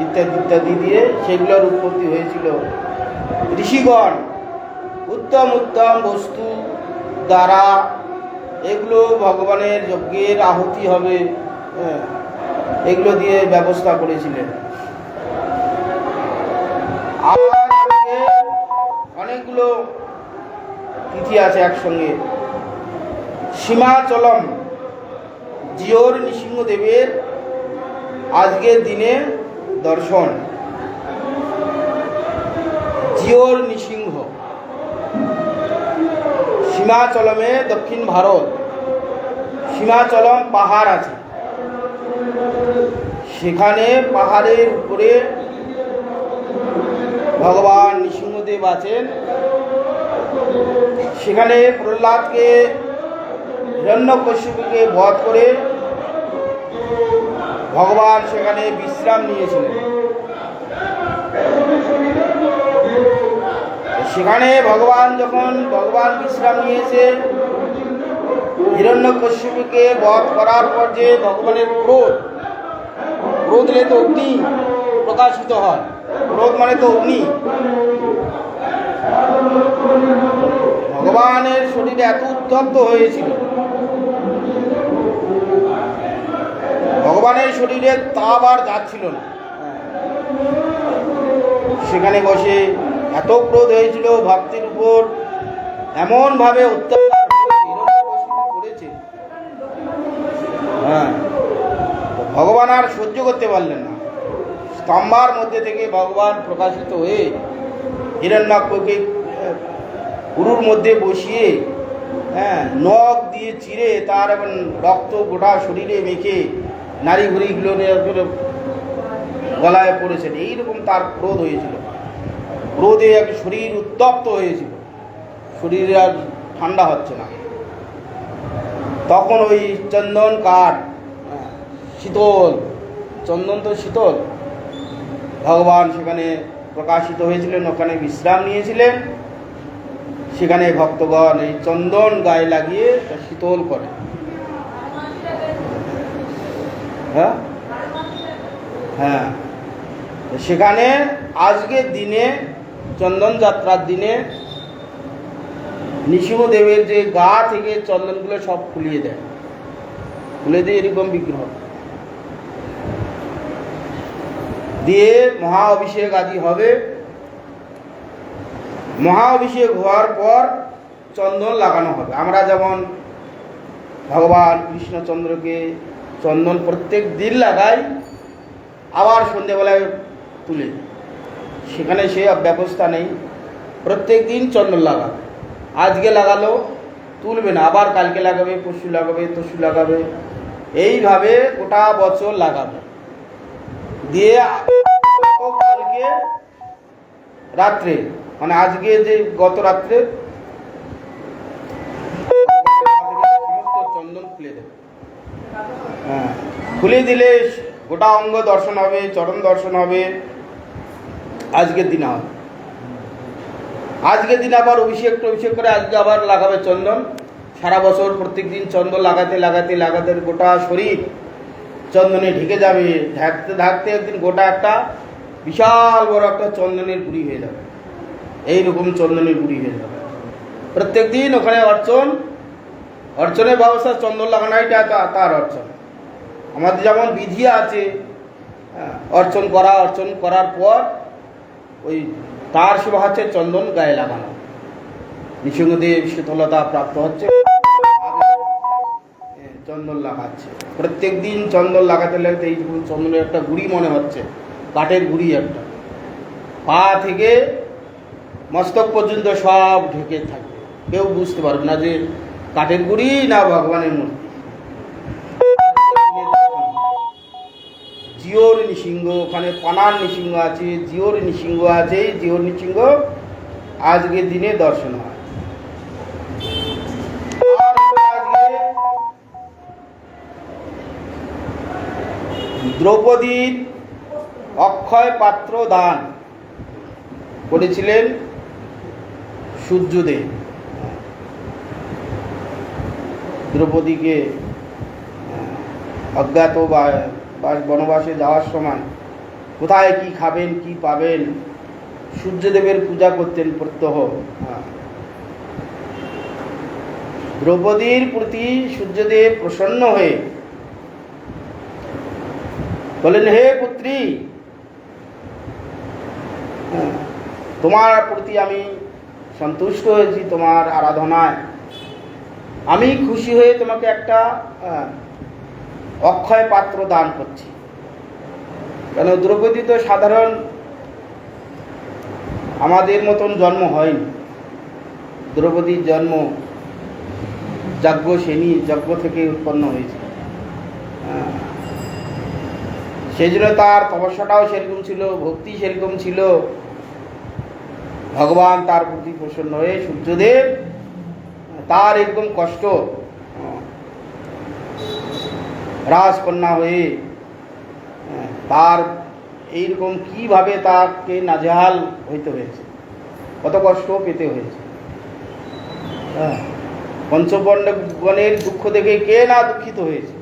S1: ইত্যাদি ইত্যাদি দিয়ে সেগুলোর উৎপত্তি হয়েছিল। ঋষিগণ উত্তম উত্তম বস্তু দ্বারা এগুলো ভগবানের যজ্ঞের আহুতি হবে, এগুলো দিয়ে ব্যবস্থা করেছিলেন। আবার অনেকগুলো তিথি আছে একসঙ্গে। সীমাচলম জিওর নৃসিংহদেবের আজকের দিনে দর্শন। জিওর নৃসিংহ সীমাচলমে দক্ষিণ ভারত, সীমাচলম পাহাড় আছে, সেখানে পাহাড়ের উপরে ভগবান নৃসিংহদেব আছেন। সেখানে প্রহ্লাদকে, হিরণ্যকশিপুকে বধ করে ভগবান সেখানে বিশ্রাম নিয়েছিলেন। সেখানে ভগবান বিশ্রাম নিয়েছে, হিরণ্যকশিপুকে বধ করার পর যে ভগবানের ক্রোধ হলে তো অগ্নি প্রকাশিত হয়, ক্রোধ মানে তো অগ্নি। ভগবানের শরীরে এত উত্তপ্ত হয়েছিল, ভগবানের শরীরে তাপ আর যাচ্ছিল না। সেখানে বসে এত ক্রোধ হয়েছিল ভক্তির উপর, এমনভাবে অত্যাচার করেছে, ভগবান আর সহ্য করতে পারলেন না। স্তম্ভার মধ্যে থেকে ভগবান প্রকাশিত হয়ে হিরণ্যাক্ষকে উরুর মধ্যে বসিয়ে নখ দিয়ে চিরে তার এবং রক্ত গোটা শরীরে মেখে নারী ঘুড়িগুলো গলায় পড়েছেন। এইরকম তার ক্রোধ হয়েছিল, ক্রোধে এক শরীর উত্তপ্ত হয়েছিল, শরীরে আর ঠান্ডা হচ্ছে না। তখন ওই চন্দন কাঠ, শীতল চন্দন তো শীতল, ভগবান সেখানে প্রকাশিত হয়েছিলেন, ওখানে বিশ্রাম নিয়েছিলেন। সেখানে ভক্তগণ এই চন্দন গায়ে লাগিয়ে শীতল করে। হ্যাঁ, সেখানে আজকের দিনে চন্দন যাত্রার দিনে নৃসিংহদেবের যে গা থেকে চন্দনগুলো সব খুলিয়ে দেয়, খুলে দিয়ে এরকম বিগ্রহ দিয়ে মহা অভিষেক আদি হবে। মহা অভিষেক হওয়ার পর চন্দন লাগানো হবে। আমরা যেমন ভগবান কৃষ্ণচন্দ্রকে চন্দন প্রত্যেক দিন লাগাই, আবার সন্ধ্যেবেলায় তুলে, সেখানে সে ব্যবস্থা নেই। প্রত্যেক দিন চন্দন লাগাবে, আজকে লাগালো তুলবে না, আবার কালকে লাগাবে, পরশু লাগাবে, তরশু লাগাবে, এইভাবে গোটা বছর লাগাবে। দিয়ে কালকে রাত্রে, মানে আজকে যে গত রাত্রে সমস্ত চন্দন খুলে দেবে। খুলে দিলে গোটা অঙ্গ দর্শন হবে, চরণ দর্শন হবে। আজকের দিন হবে, আজকের দিন আবার অভিষেক করে আজকে আবার লাগাবে চন্দন। সারা বছর প্রত্যেক দিন চন্দন লাগাতে লাগাতে লাগাতে গোটা শরীর চন্দনে ঢেকে যাবে। ঢাকতে ঢাকতে একদিন গোটা একটা বিশাল বড় একটা চন্দনের গুড়ি হয়ে যাবে। এইরকম চন্দনের গুড়ি হয়ে যাবে। প্রত্যেক দিন ওখানে অর্চনের ব্যবস্থা, চন্দন লাগানোটা তার অর্চন। আমাদের যেমন বিধি আছে, অর্চন করার পর ওই তার সেবা হচ্ছে চন্দন গায়ে লাগানো। নৃসিংহদেব শীতলতা প্রাপ্ত হচ্ছে, চন্দন লাগাচ্ছে। প্রত্যেক দিন চন্দন লাগাতে লাগাতে এই চন্দনের একটা গুড়ি মনে হচ্ছে, কাঠের গুড়ি একটা, পা থেকে মস্তক পর্যন্ত সব ঢেকে থাকবে, কেউ বুঝতে পারবে না যে কাঠের গুড়ি না ভগবানের মূর্তি। জিওর নৃসিংহ, ওখানে পানার নৃসিংহ আছে, জিওর নৃসিংহ আছে। জিওর নৃসিংহ আজকের দিনে দর্শন হয়। দ্রৌপদীর অক্ষয় পাত্র দান করেছিলেন সূর্যদেব। দ্রৌপদীকে অজ্ঞাত বা বনবাসে যাওয়ার সময় কোথায় কি খাবেন কি পাবেন সূর্যদেবের পূজা করতেন প্রত্যহ। দ্রৌপদীর প্রতি সূর্যদেব প্রসন্ন হয়ে বলেন, হে পুত্রী, তোমার প্রতি আমি সন্তুষ্ট হয়েছি, তোমার আরাধনায় আমি খুশি হয়ে তোমাকে একটা অক্ষয় পাত্র দান করছি। কেন দ্রৌপদী তো সাধারণ আমাদের মতন জন্ম হয়নি। দ্রৌপদীর জন্ম যাজ্ঞসেনী যজ্ঞ থেকে উৎপন্ন হয়েছে। সেই জন্য তার তপস্যাটাও সেরকম ছিল, ভক্তি সেরকম ছিল। ভগবান তার প্রতি প্রসন্ন হয়ে সূর্যদেব তার এরকম কষ্ট রাজকন্যা হয়ে তার এইরকম কিভাবে তাকে নাজেহাল হইতে হয়েছে, কত কষ্ট পেতে হয়েছে। পঞ্চপাণ্ডবগণের দুঃখ দেখে কে না দুঃখিত হয়েছে,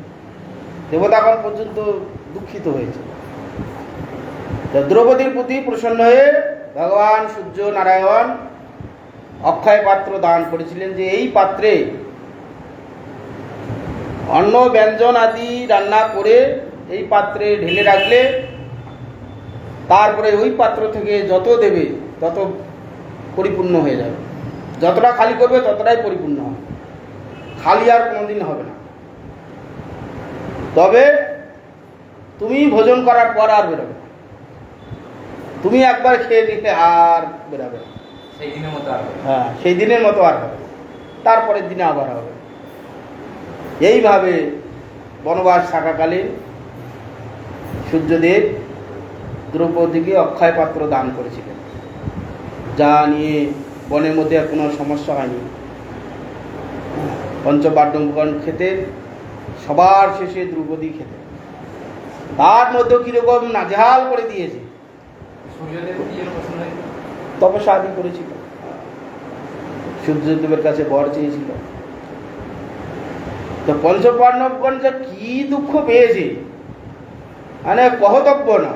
S1: দেবতাগণ পর্যন্ত দুঃখিত হয়েছে। দ্রৌপদীর প্রতি প্রসন্ন হয়ে ভগবান সূর্য নারায়ণ অক্ষয় পাত্র দান করেছিলেন, যে এই পাত্রে অন্ন ব্যঞ্জন আদি রান্না করে এই পাত্রে ঢেলে রাখলে তারপরে ওই পাত্র থেকে যত দেবে তত পরিপূর্ণ হয়ে যাবে। যতটা খালি করবে ততটাই পরিপূর্ণ হবে, খালি আর কোনোদিন হবে না। তবে তুমি ভোজন করার পর আর বেরোবে, তুমি একবার খেয়ে দিলে আর বেরোবে না, সেই দিনের মতো আর হবে। হ্যাঁ, সেই দিনের মতো আর হবে, তারপরের দিনে আবার হবে। এইভাবে বনবাস থাকাকালীন সূর্যদেব দ্রৌপদীকে অক্ষয় পাত্র দান করেছিলেন, যা নিয়ে বনের মধ্যে আর কোনো সমস্যা হয়নি। পঞ্চপাণ্ডবগণ খেতে, সবার শেষে দ্রৌপদী খেতে, তার মধ্যেও কিরকম নাজেহাল করে দিয়েছে। তপস্যা আদি করেছিল, সূর্যদেবের কাছে বর চেয়েছিল। তো পঞ্চপাণ্ডবগণ যে কি দুঃখ পেয়েছে মানে কহতব্য না।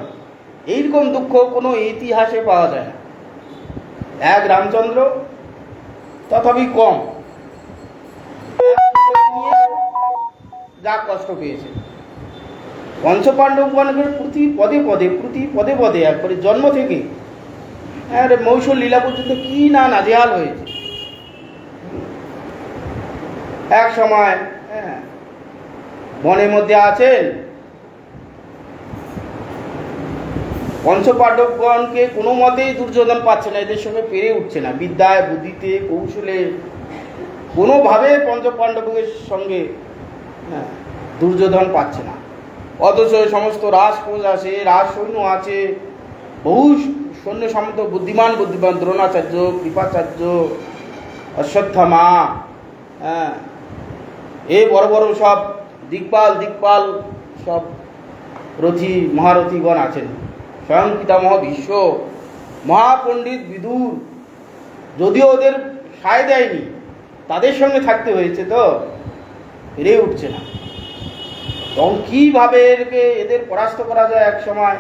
S1: এইরকম দুঃখ কোনো ইতিহাসে পাওয়া যায় না। এক রামচন্দ্র তথাপি কম যা কষ্ট পেয়েছে। পঞ্চপাণ্ডবগণের প্রতি পদে পদে একবারে জন্ম থেকে মৌসুল লীলা পর্যন্ত কি না নাজেহাল হয়েছে। এক সময় বনের মধ্যে আছেন, পঞ্চপাণ্ডবগণকে কোনো মতেই দুর্যোধন পাচ্ছে না, এদের সঙ্গে পেরে উঠছে না। বিদ্যায়, বুদ্ধিতে, কৌশলে কোনোভাবে পঞ্চপাণ্ডবের সঙ্গে দুর্যোধন পাচ্ছে না। অথচ সমস্ত রাজকোষ আছে, রাজসৈন্য আছে, বহু সৈন্য সামন্ত বুদ্ধিমান দ্রোণাচার্য, কৃপাচার্য, অশ্বত্থামা, এই বড় বড় সব দিকপাল সব রথী মহারথীগণ আছেন। স্বয়ং পিতামহ ভীষ্ম, মহাপণ্ডিত বিদুর, যদিও ওদের সায় দেয়নি, তাদের সঙ্গে থাকতে হয়েছে, তো পেরে উঠছে না। তখন কীভাবে এদের পরাস্ত করা যায়। এক সময়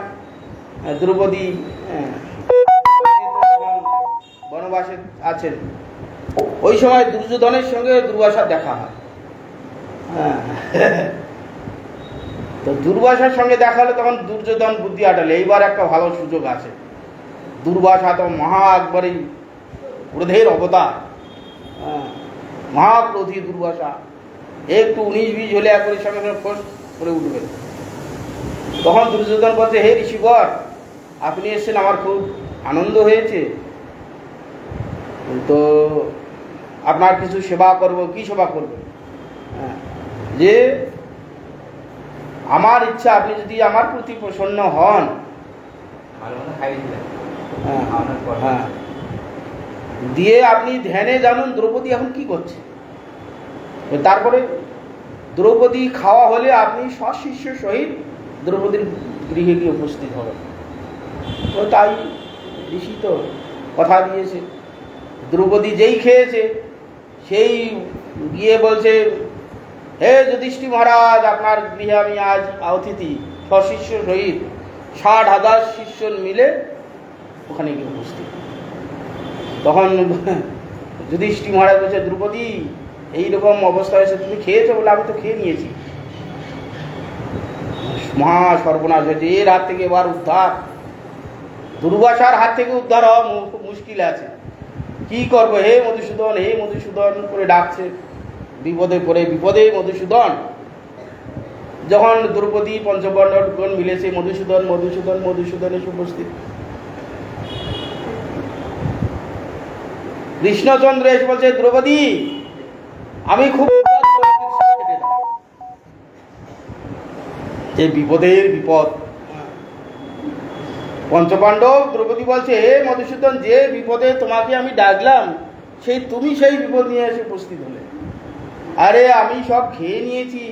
S1: দ্রৌপদী বনবাসে আছেন, ওই সময় দুর্যোধনের সঙ্গে দুর্বাসার দেখা হয়। তো দুর্বাসার সঙ্গে দেখা হলে তখন দুর্যোধন বুদ্ধি আটালে, এইবার একটা ভালো সুযোগ আছে। দুর্বাসা তো মহা একবারই ক্রোধের অবতার, মহাক্রোধী দুর্বাসা। একটু 19-20 হলে একবারের সঙ্গে ফোর্স করে উঠবে। তখন দুর্যোধন বলছে, হে ঋষিবর, আপনি এসেছেন, আমার খুব আনন্দ হয়েছে, তো আপনার কিছু সেবা করব। কি সেবা করব? যে আমার ইচ্ছা, আপনি যদি আমার প্রতি প্রসন্ন হন, দিয়ে আপনি ধ্যানে জানুন দ্রৌপদী এখন কি করছে। তারপরে দ্রৌপদী খাওয়া হলে আপনি সশিষ্য সহিত দ্রৌপদীর গৃহে গিয়ে উপস্থিত হবেন। তো তাই ঋষি তো কথা দিয়েছে। দ্রৌপদী যেই খেয়েছে সেই গিয়ে বলছে, হে যুধিষ্ঠির মহারাজ, আপনার গৃহে আমি আজ অতিথি সশিষ্য সহিত 60,000 শিষ্য মিলে ওখানে গিয়ে উপস্থিত। তখন যুধিষ্ঠির মহারাজ বলছে, দ্রৌপদী এইরকম অবস্থা হয়েছে, তুমি খেয়েছো? বলে আমি তো খেয়ে নিয়েছি। মহা সর্বনাশ হয়েছে, এর হাত থেকে এবার উদ্ধার, দুর্বাসার হাত থেকে উদ্ধার হওয়া মুশকিল আছে। কি করবো হে মধুসূদন, হে মধুসূদন করে ডাকছে, বিপদে পড়ে বিপদে মধুসূদন। যখন দ্রৌপদী পঞ্চপাণ্ডবগণ মিলেছে, মধুসূদন মধুসূদন মধুসূদন এসে উপস্থিত। কৃষ্ণচন্দ্র এসে বলছে, দ্রৌপদী আমি খুব যে বিপদের বিপদ। পঞ্চপাণ্ডব দ্রৌপদী বলছে, হে মধুসূদন, যে বিপদে তোমাকে আমি ডাকলাম তুমি সেই বিপদ নিয়ে এসে উপস্থিত হলে। আরে আমি সব খেয়ে নিয়েছি,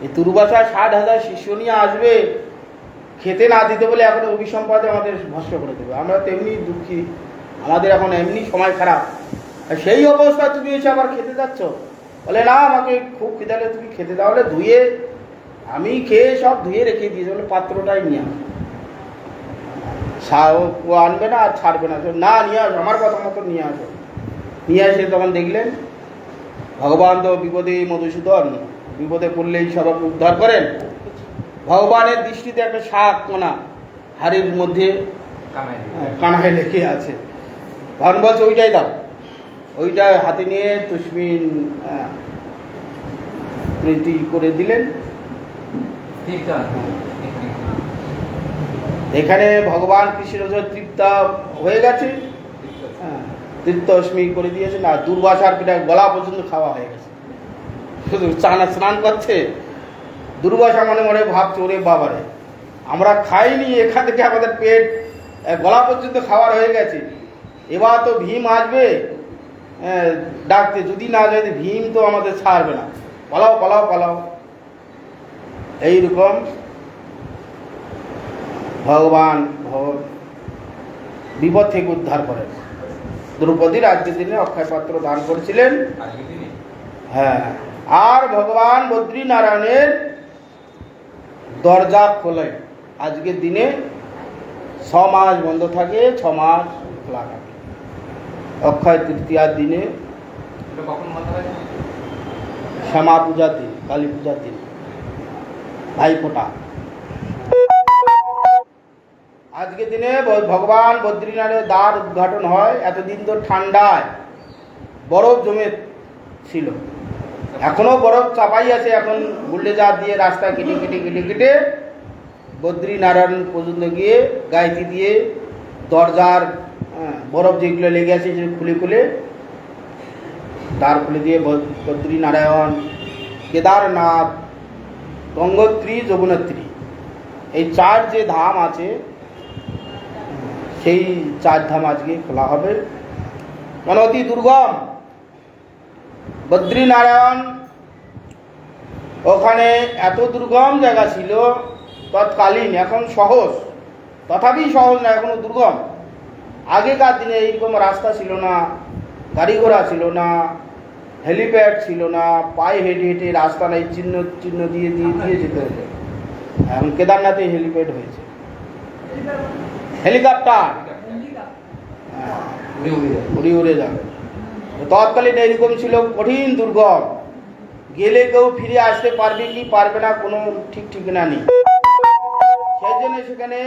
S1: এই দুর্বাসা 60,000 শিষ্য নিয়ে আসবে, খেতে না দিতে বলে এখন অভিসম্পাদে আমাদের ভস্ম করে দেবে। আমরা তেমনি দুঃখী, আমাদের এখন এমনি সময় খারাপ, আর সেই অবস্থা তুমি এসে আবার খেতে যাচ্ছ। বলে না, আমাকে খুব খিদালে তুমি খেতে দাও। বলে ধুয়ে, আমি খেয়ে সব ধুয়ে রেখে দিয়েছি, বলে পাত্রটাই নিয়ে ও আনবে না আর ছাড়বে না। না, নিয়ে আসো, আমার কথা মতো নিয়ে আসো। নিয়ে আসে তখন দেখলেন ভগবান তো বিপদে মধুসূদন, বিপদে পড়লেই সবাইকে উদ্ধার করেন। ভগবানের দৃষ্টিতে একটা শাক কোনা হাড়ির মধ্যে কানায় লেগে আছে। ভগবান বলছে, ওইটাই দাও। ওইটা হাতে নিয়ে তুষ্মিন প্রীতি করে দিলেন। এখানে ভগবান কৃষ্ণ তৃপ্ত হয়ে গেছে, তৃপ্তস্মি করে দিয়েছে না। দুর্বাসার পিঠা গলা পর্যন্ত খাওয়া হয়ে গেছে, শুধু স্নান করছে। দুর্বাসা মনে মনে ভাবছে, ওরে বাবারে, আমরা খাইনি, এখান থেকে আমাদের পেট গলা পর্যন্ত খাওয়ার হয়ে গেছে, এবার তো ভীম আসবে ডাকতে, যদি না যায় ভীম তো আমাদের ছাড়বে না, পালাও পালাও পালাও। এইরকম ভগবান বিপদ থেকে উদ্ধার করেন। দ্রৌপদীর আজকের দিনে অক্ষয় পাত্র দান করেছিলেন। হ্যাঁ, আর ভগবান বদ্রীনারায়ণের দরজা খোলে আজকের দিনে। 6 মাস বন্ধ থাকে, 6 মাস খোলা থাকে অক্ষয় তৃতীয়ার দিনে, শ্যামা পূজার দিন, কালী পূজার দিন, ভাইফোঁটা। আজকের দিনে ভগবান বদ্রীনাথের দ্বার উদ্ঘাটন হয়। এতদিন তো ঠান্ডায় বরফ জমে ছিল, এখনো বরফ চাপাই আছে। এখন বুল্ডেজার দিয়ে রাস্তা কেটে কেটে কেটে কেটে বদ্রীনারায়ণ পর্যন্ত গিয়ে গাইতি দিয়ে দরজার বরফ যেগুলো লেগে আছে সে খুলে খুলে দ্বার খুলে দিয়ে বদ্রীনারায়ণ, কেদারনাথ, গঙ্গোত্রী, যমুনোত্রী, এই 4 যে ধাম আছে, সেই 4 ধাম আজকে খোলা হবে। মানে অতি দুর্গম বদ্রীনারায়ণ, ওখানে এত দুর্গম জায়গা ছিল তৎকালীন, এখন সহজ, তথাপি সহজ না, এখনো দুর্গম। আগেকার দিনে এইরকম রাস্তা ছিল না, গাড়ি ঘোড়া ছিল না, হেলিপ্যাড ছিল না, পায়ে হেঁটে হেঁটে রাস্তা নেই, চিহ্ন চিহ্ন দিয়ে দিয়ে দিয়ে যেতে হতো। এখন কেদারনাথে হেলিপ্যাড হয়েছে, হেলিকপ্টার উড়ে উড়ে যাবে। তৎকালীন এইরকম ছিল, কঠিন দুর্গম, গেলে কেউ ফিরে আসতে পারবে কি পারবে না কোনো ঠিক ঠিকানা নেই। সেই জন্য সেখানে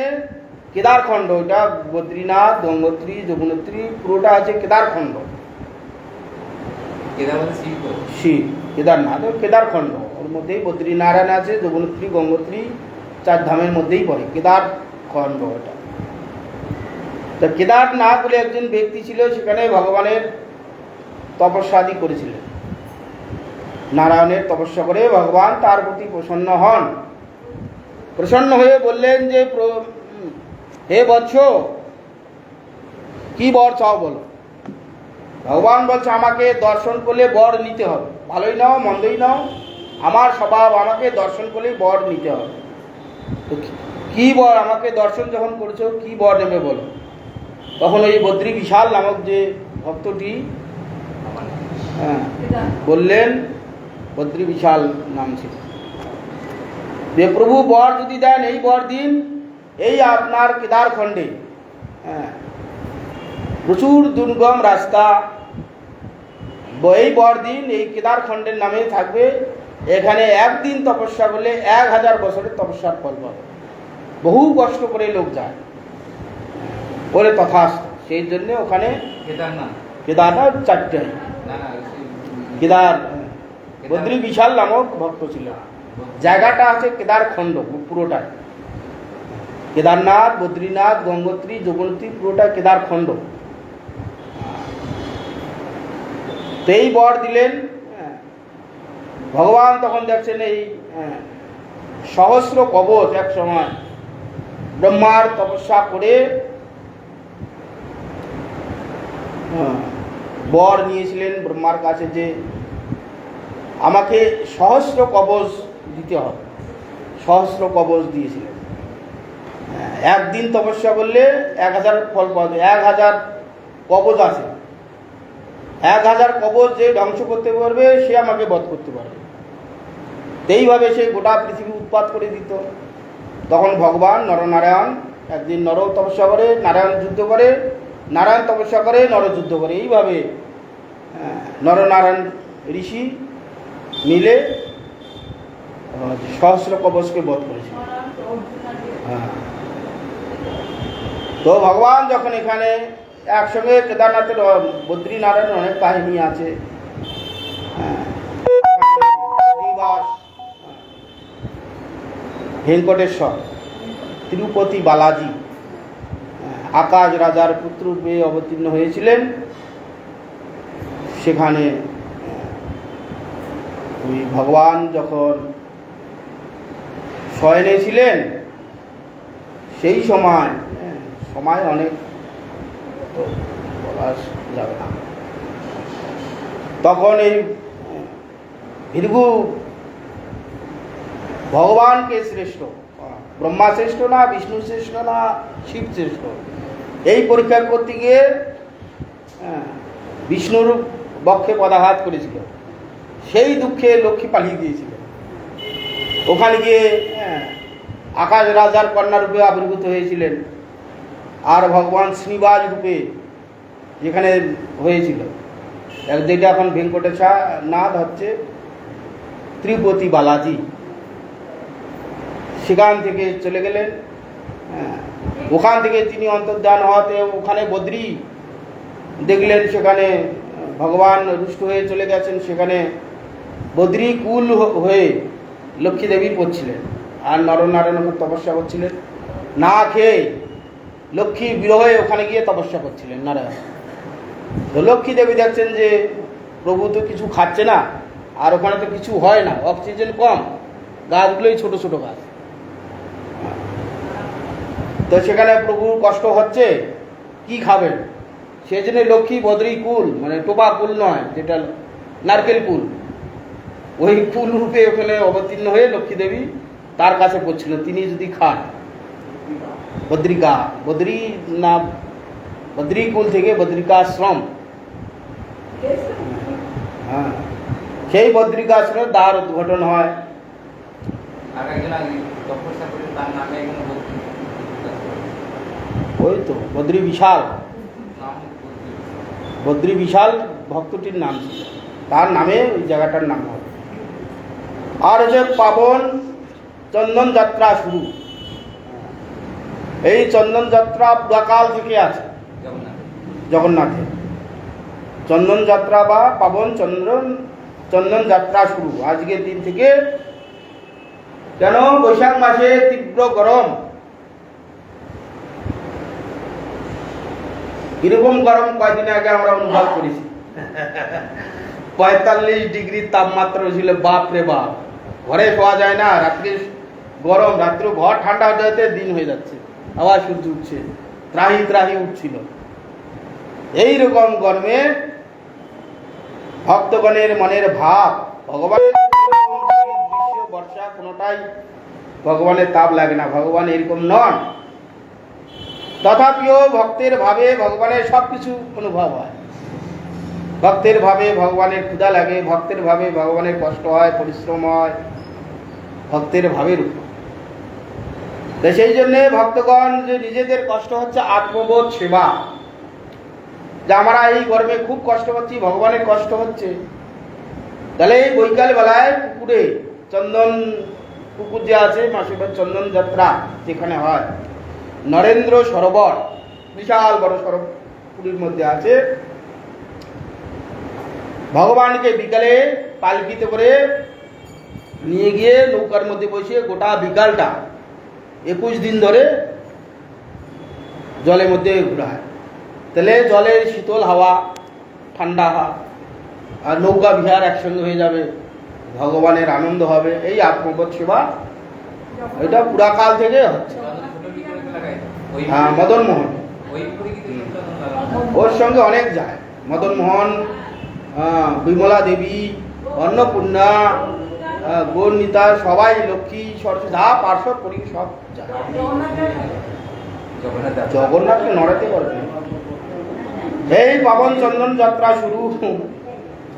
S1: কেদারখণ্ড, ওটা বদ্রীনাথ, গঙ্গোত্রী, যমুনোত্রী পুরোটা আছে কেদারখণ্ড। শিব কেদারনাথ কেদারখণ্ড, ওর মধ্যেই বদ্রীনারায়ণ আছে, যমুনোত্রী, গঙ্গোত্রী 4 ধামের মধ্যেই পড়ে কেদারখণ্ড ওটা। তো কেদারনাথ বলে একজন ব্যক্তি ছিল, সেখানে ভগবানের তপস্যাদি করেছিলেন। নারায়ণের তপস্যা করে ভগবান তার প্রতি প্রসন্ন হন। প্রসন্ন হয়ে বললেন যে, হে বৎস, কি বর চাও বলো। ভগবান বলছে, আমাকে দর্শন করলে বর নিতে হবে, ভালোই নাও মন্দই নাও, আমার স্বভাব, আমাকে দর্শন করলেই বর নিতে হবে। তো কি বর, আমাকে দর্শন যখন করেছো কি বর নেবে বলো। তখন ওই বদ্রী বিশাল নামক যে ভক্তটি বললেন বদ্রী বিশাল নাম ছিল। যে প্রভু বর যদি দেন, এই বর দিন, এই আপনার কেদারখণ্ডে প্রচুর দুর্গম রাস্তা, এই বর দিন এই কেদারখণ্ডের নামে থাকবে, এখানে একদিন তপস্যা করলে 1000 বছরের তপস্যার ফল পাবে। বহু কষ্ট করে লোক যায় বলে তথাস্ত। সেই জন্য ওখানে কেদারনাথ 4টে কেদার, বদ্রী বিশাল নামক ভক্ত ছিল। জায়গাটা আছে কেদারখণ্ড পুরোটাই, কেদারনাথ, বদ্রীনাথ, গঙ্গোত্রী, যমুনোত্রী পুরোটা কেদারখণ্ড। তো এই বর দিলেন ভগবান। তখন দেখছেন এই সহস্র কবচ এক সময় ব্রহ্মার তপস্যা করে বর নিয়েছিলেন ব্রহ্মার কাছে যে আমাকে সহস্র কবচ দিতে হবে। সহস্র কবচ দিয়েছিলেন। একদিন তপস্যা করলে 1000 ফল পাওয়া যায়। 1000 কবচ আছে, 1000 কবচ যে ধ্বংস করতে পারবে সে আমাকে বধ করতে পারবে। এইভাবে সে গোটা পৃথিবী উৎপাত করে দিত। তখন ভগবান নরনারায়ণ, একদিন নর তপস্যা করে, নারায়ণ যুদ্ধ করে, নারায়ণ তপস্যা করে, নর যুদ্ধ করে। এইভাবে নরনারায়ণ ঋষি মিলে সহস্র কবচকে বধ করেছে। তো ভগবান যখন এখানে একসঙ্গে কেদারনাথের, বদ্রীনারায়ণের অনেক কাহিনী আছে। শ্রীবাস, ভেঙ্কটেশ্বর, তিরুপতি বালাজি আকাশ রাজার পুত্ররূপে অবতীর্ণ হয়েছিলেন। সেখানে ওই ভগবান যখন শয়নে ছিলেন, সেই সময় অনেক বলা যাবে না, তখন এই ভৃগু ভগবানকে শ্রেষ্ঠ, ব্রহ্মা শ্রেষ্ঠ না বিষ্ণু শ্রেষ্ঠ না শিব শ্রেষ্ঠ, এই পরীক্ষা করতে গিয়ে বিষ্ণুর বক্ষে পদাঘাত করেছিল। সেই দুঃখে লক্ষ্মী পালিয়ে দিয়েছিল। ওখানে গিয়ে আকাশ রাজার কন্যা রূপে আবির্ভূত হয়েছিলেন। আর ভগবান শ্রীবাস রূপে যেখানে হয়েছিল, যেটা এখন ভেঙ্কটেশ্বর নাথ হচ্ছে তিরুপতি বালাজি, সেখান থেকে চলে গেলেন। ওখান থেকে তিনি অন্তর্ধান হওয়াতে ওখানে বদ্রী দেখলেন, সেখানে ভগবান রুষ্ট হয়ে চলে গেছেন। সেখানে বদ্রী কুল হয়ে লক্ষ্মী দেবী পড়ছিলেন আর নরনারায়ণ তপস্যা করছিলেন। না খেয়ে লক্ষ্মী বিরহে ওখানে গিয়ে তপস্যা করছিলেন নারায়ণ। তো লক্ষ্মী দেবী দেখছেন যে প্রভু তো কিছু খাচ্ছে না, আর ওখানে তো কিছু হয় না, অক্সিজেন কম, গাছগুলোই ছোট ছোট গাছ। তো সেখানে প্রভুর কষ্ট হচ্ছে, কি খাবেন? সেই জন্য লক্ষ্মী বদ্রী কুল, মানে টোপা কুল নয়, যেটা নারকেল কুল, ওই কুল রূপে ওখানে অবতীর্ণ হয়ে লক্ষ্মী দেবী তার কাছে পড়ছিল। তিনি যদি খান বদ্রিকা, বদ্রী না বদ্রী কুল থেকে বদ্রিকাশ্রম, হ্যাঁ, সেই বদ্রিকাশ্রমে তার উদ্ঘাটন হয়। ওই তো বদ্রী বিশাল, বদ্রী বিশাল ভক্তটির নাম ছিল, তার নামে ওই জায়গাটার নাম হবে। আর হচ্ছে পাবন চন্দন যাত্রা শুরু। এই চন্দন যাত্রা পুরাকাল থেকে আছে জগন্নাথে। চন্দন যাত্রা বা পাবন চন্দন যাত্রা শুরু আজকের দিন থেকে। কেন? বৈশাখ মাসে তীব্র গরম। কিরকম গরম কয়েকদিন আগে আমরা অনুভব করেছি। 45 ডিগ্রি তাপমাত্রা ছিল, বাপ রে বাপ, ঘরে শোয়া যায় না, রাত্রে গরম, রাত্রে ঘর ঠান্ডা হতে হতে দিন হয়ে যাচ্ছে, আবার সূর্য উঠছে, ত্রাহি ত্রাহি উঠছিল। এইরকম গরমে ভক্তগণের মনের ভাব, ভগবানের গ্রীষ্ম বর্ষা কোনোটাই ভগবানের তাপ লাগে না, ভগবান এরকম নন। তথাপিও ভক্তের ভাবে ভগবানের সব কিছু অনুভব হয়। ভক্তের ভাবে ভগবানের ক্ষুধা লাগে, ভক্তের ভাবে ভগবানের কষ্ট হয়, পরিশ্রম হয়, ভক্তের ভাবের উপর। তো সেই জন্যে ভক্তগণ যে নিজেদের কষ্ট হচ্ছে আত্মবোধ সেবা, যে আমরা এই গরমে খুব কষ্ট পাচ্ছি, ভগবানের কষ্ট হচ্ছে, তাহলে এই বৈকাল বেলায় পুকুরে চন্দন, পুকুর যে আছে মাসিবার চন্দন যাত্রা যেখানে হয়, নরেন্দ্র সরোবর বিশাল বড় সরোবর পুরীর মধ্যে আছে, ভগবানকে বিকালে পালকিতে করে নিয়ে গিয়ে নৌকার মধ্যে বসিয়ে গোটা বিকালটা 21 দিন ধরে জলের মধ্যে ঘোরায়। তাহলে জলের শীতল হাওয়া, ঠান্ডা হাওয়া আর নৌকা বিহার একসঙ্গে হয়ে যাবে, ভগবানের আনন্দ হবে। এই আত্মবোধ সেবা এটা পুরাকাল থেকে হচ্ছে। হ্যাঁ, মদন মোহন ওর সঙ্গে অনেক যায়, মদন মোহন, বিমলা দেবী, অন্নপূর্ণা, গৌরনীতা, সবাই, লক্ষ্মী, সরস্বতী, যা পার্শ্বদ করি সব যায়। জগন্নাথকে নড়াতে পারবে। এই পাবন চন্দন যাত্রা শুরু,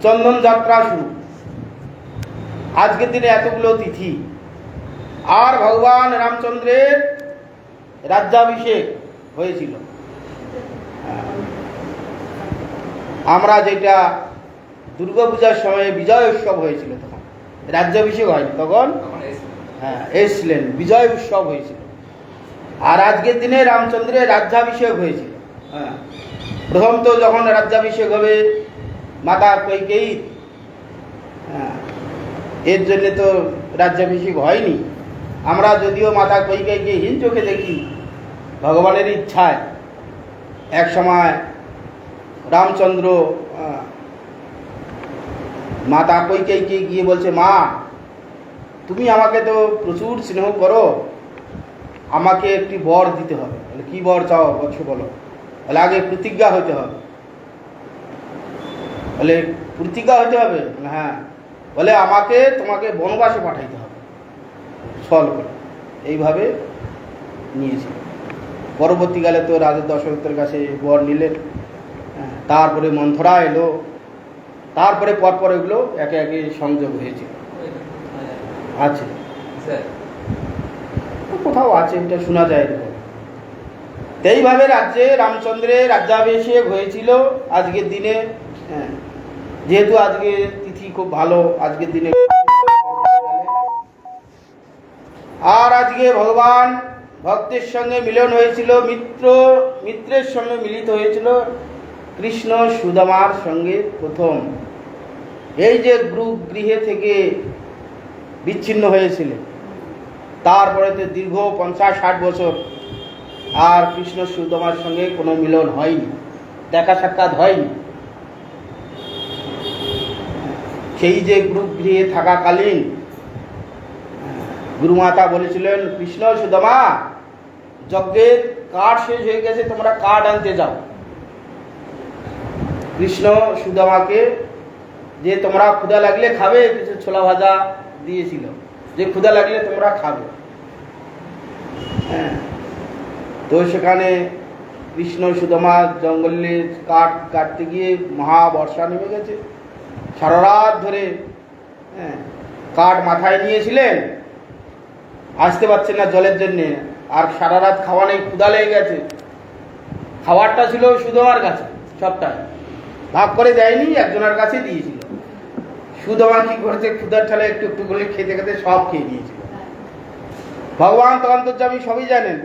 S1: চন্দন যাত্রা শুরু। আজকের দিনে এতগুলো তিথি, আর ভগবান রামচন্দ্রের রাজ্যাভিষেক হয়েছিল। আমরা যেটা দুর্গাপূজার সময় বিজয় উৎসব হয়েছিল, তখন রাজ্যাভিষেক হয়নি, তখন হ্যাঁ এসছিলেন, বিজয় উৎসব হয়েছিল। আর আজকের দিনে রামচন্দ্রের রাজ্যাভিষেক হয়েছিল। হ্যাঁ, প্রথম তো যখন রাজ্যাভিষেক হবে মাতা কৈকেয়ী, হ্যাঁ, এর জন্য তো রাজ্যাভিষেক হয়নি। আমরা যদিও মাতা কৈকেয়ীকে হীন চোখে দেখি, ভগবানের ইচ্ছায় এক সময় রামচন্দ্র মাতা কৈকেয়ীকে গিয়ে বলছে, মা তুমি আমাকে তো প্রচুর স্নেহ করো, আমাকে একটি বর দিতে হবে। বলে কি বর চাও বৎস বলো। বলে আগে প্রতিজ্ঞা হতে হবে। বলে প্রতিজ্ঞা হতে হবে? হ্যাঁ। বলে আমাকে তোমাকে বনবাসে পাঠাইতে হবে ছল করে। এইভাবে নিয়েছিল। পরবর্তীকালে তো রাজা দশরথের কাছে বর নিলেন, তারপরে মন্থরা এলো, তারপরে পরপর এগুলো একে একে সংযোগ হয়েছে। আছে কোথাও আছে, এটা শোনা যায় এরকম। এইভাবে রাজ্যে রামচন্দ্রের রাজ্যাভিষেক হয়েছিল আজকের দিনে। হ্যাঁ, যেহেতু আজকে তিথি খুব ভালো, আজকের দিনে। আর আজকে ভগবান ভক্তের সঙ্গে মিলন হয়েছিল, মিত্রের সঙ্গে মিলিত হয়েছিল কৃষ্ণ সুদামার সঙ্গে প্রথম। এই যে গৃহে থেকে বিচ্ছিন্ন হয়েছিলেন, তারপরে তো দীর্ঘ 50-60 বছর আর কৃষ্ণ সুদামার সঙ্গে কোনো মিলন হয়নি, দেখা সাক্ষাৎ হয়নি। সেই যে গৃহে থাকাকালীন গুরুমাতা বলেছিলেন, কৃষ্ণ সুদামা যজ্ঞের কাঠ শেষ হয়ে গেছে, তোমরা কাঠ আনতে যাও। কৃষ্ণ সুদামাকে যে তোমরা ক্ষুধা লাগলে খাবে, কিছু ছোলা ভাজা দিয়েছিল, যে ক্ষুধা লাগলে তোমরা খাবে। হ্যাঁ, তো সেখানে কৃষ্ণ সুদামা জঙ্গলে কাঠ কাটতে গিয়ে মহাবর্ষা নেমে গেছে। সারা রাত ধরে কাঠ মাথায় নিয়েছিলেন, আসতে পারছেন না জলের জন্যে, আর সারা রাত খাওয়া নেই, ক্ষুধা লেগে গেছে। খাবারটা ছিল সুদামার কাছে, সবটা ভাগ করে দেয়নি, একজনের কাছে দিয়েছিল। সুদামা কি করেছে, ক্ষুধার ঠালে একটু একটু করে খেতে খেতে সব খেয়ে নিয়েছিল। ভগবান তো অন্তর্যামী, সবই জানেন।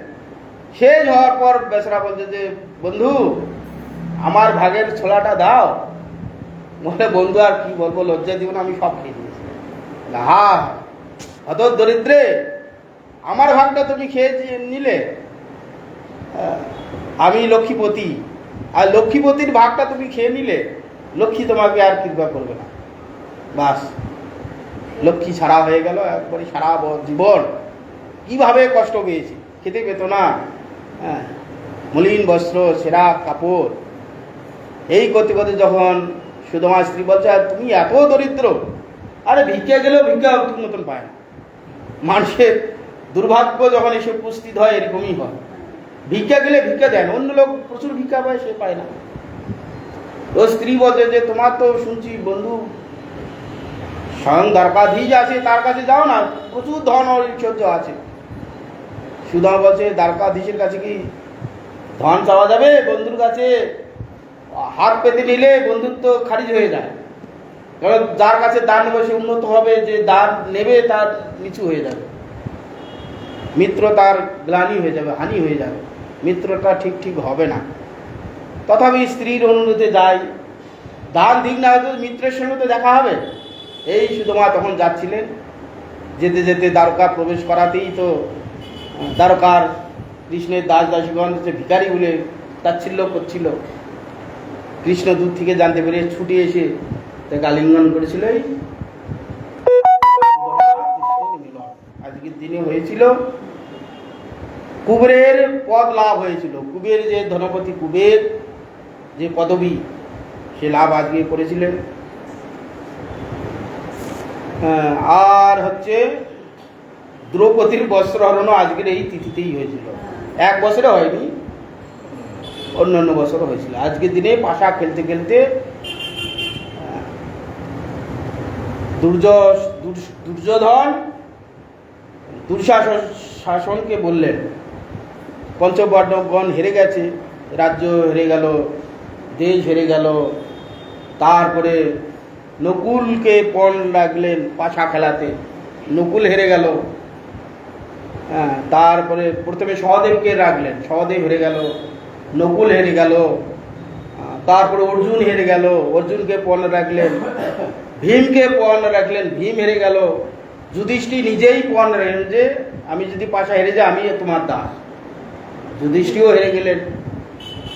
S1: শেষ হওয়ার পর বেচারা বলছে যে, বন্ধু আমার ভাগের ছোলাটা দাও। বলে, বন্ধু আর কি বলবো, লজ্জা দিব না, আমি সব খেয়ে নিয়েছি। হা, অত দরিদ্রে, আমার ভাগটা তুমি খেয়ে নিলে, আমি লক্ষ্মীপতি, আর লক্ষ্মীপতির ভাগটা তুমি খেয়ে নিলে, লক্ষ্মী তোমাকে আর কৃপা করবে না। বাস, লক্ষ্মী ছাড়া হয়ে গেল একবারে। সারা জীবন কিভাবে কষ্ট পেয়েছি, খেতে পেত না, মলিন বস্ত্র, ছেঁড়া কাপড়, এই করতে করতে যখন সুদামা স্ত্রী বলছে, তুমি এত দরিদ্র, আরে ভিক্ষা গেলেও ভিক্ষা ঠিক মতন পায় না। মানুষের দুর্ভাগ্য যখন এসে উপস্থিত হয়, এরকমই হয়। ভিক্ষা গেলে ভিক্ষা দেন, অন্য লোক প্রচুর ভিক্ষা পায়, সে পায় না। ও স্ত্রী বলছে যে তোমার তো শুনছি বন্ধু স্বয়ং দ্বারকাধীশ আছে, তার কাছে যাও না, প্রচুর ধন ঐশ্বর্য আছে। সুদামা বলছে দ্বারকাধীশের কাছে কি ধন চাওয়া যাবে? বন্ধুর কাছে হাত পেতে নিলে বন্ধুত্ব খারিজ হয়ে যায়। কারণ যার কাছে দান নেবে সে উন্নত হবে, যে দান নেবে তার নিচু হয়ে যাবে, মিত্র তার গ্লানি হয়ে যাবে, হানি হয়ে যাবে, মিত্রটা ঠিক ঠিক হবে না। তথাপি স্ত্রীর অনুরোধে যায়, দান দিক না হয়তো মিত্রের সঙ্গে তো দেখা হবে। এই সুদামা তখন যাচ্ছিলেন, যেতে যেতে দ্বারকা প্রবেশ করাতেই তো দ্বারকার কৃষ্ণের দাস দাসীগণ ভিখারি বলে তাচ্ছিল্য করছিল। কৃষ্ণ দূর থেকে জানতে পেরে ছুটে এসে তাকে আলিঙ্গন করেছিল। আজকের দিনে হয়েছিল কুবেরের পদ লাভ হয়েছিল। কুবের যে ধনপতি, কুবের যে পদবী, সে লাভ আজকে করেছিলেন। আর হচ্ছে দ্রৌপদীর বস্ত্রহরণও আজকের এই তিথিতেই হয়েছিল। এক বছরে হয়নি, অন্যান্য বছরও হয়েছিল। আজকের দিনে পাশা খেলতে খেলতে দুর্যোধন দুঃশাসনকে বললেন, পঞ্চপাণ্ডবগণ হেরে গেছে, রাজ্য হেরে গেল, দেশ হেরে গেল। তারপরে নকুলকে পণ রাখলেন পাশা খেলাতে, নকুল হেরে গেল। তারপরে প্রথমে সহদেবকে রাখলেন, সহদেব হেরে গেল, নকুল হেরে গেল। তারপরে অর্জুন হেরে গেল, অর্জুনকে পণ রাখলেন। ভীমকে পণ রাখলেন, ভীম হেরে গেল। যুধিষ্ঠির নিজেই পণ রাখলেন যে আমি যদি পাশা হেরে যাই আমি তোমার দাস। যুধিষ্ঠিরও হেরে গেলেন।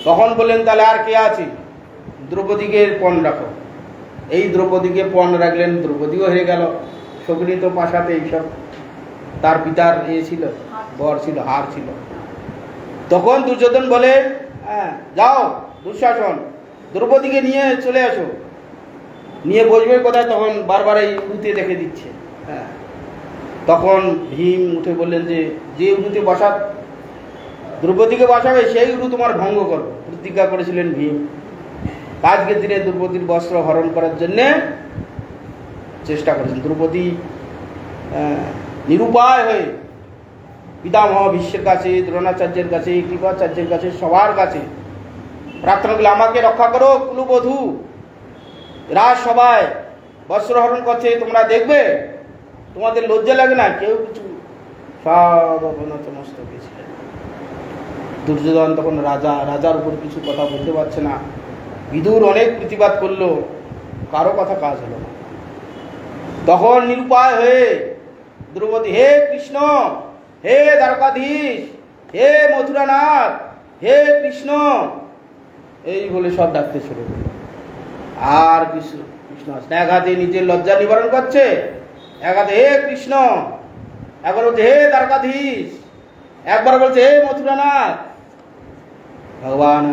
S1: তখন বললেন তাহলে আর কে আছে? দ্রৌপদীকে পণ রাখো। এই দ্রৌপদীকে পণ রাখলেন, দ্রৌপদীও হেরে গেল। শকুনি তো পাশাতে এইসব তার পিতার ছিল, বর ছিল, হার ছিল। তখন দুর্যোধন বলে, যাও দুঃশাসন, দ্রৌপদীকে নিয়ে চলে আসো। নিয়ে বসবে কোথায়? তখন বারবার এই উড়ুতে দেখে দিচ্ছে। তখন ভীম উঠে বললেন যে উড়ুতে বসা দ্রৌপদীকে বসাবে সেই উড়ু তোমার ভঙ্গ করো, প্রতিজ্ঞা করেছিলেন ভীম। আজকের দিনে দ্রৌপদীর বস্ত্র হরণ করার জন্যে চেষ্টা করেছেন। দ্রৌপদী নিরুপায় হয়ে পিতামহ ভীষ্মের কাছে, দ্রোণাচার্যের কাছে, কৃপাচার্যের কাছে, সবার কাছে প্রার্থনা করলে আমাকে রক্ষা করো, কুলবধূ রাজসভায় বস্ত্র হরণ করছে, তোমরা দেখবে, তোমাদের লজ্জা লাগে না? কেউ কিছু, সব অবনত মস্তকে ছিলেন। দুর্যোধন তখন রাজার উপর কিছু কথা বলতে পারছে না। বিদুর অনেক প্রতিবাদ করলো, কারো কথা কাজ হলো না। তখন নিরুপায় হয়ে দ্রৌপদী, হে কৃষ্ণ, হে দ্বারকাধীশ, হে মথুরানাথ, হে কৃষ্ণ, এই বলে সব ডাকতে শুরু করল। আর কৃষ্ণ এক হাতে নিজের লজ্জা নিবারণ করছে, এক হাতে হে কৃষ্ণ, একবার বলছে হে দ্বারকাধীশ, একবার বলছে হে মথুরানাথ। ভগবান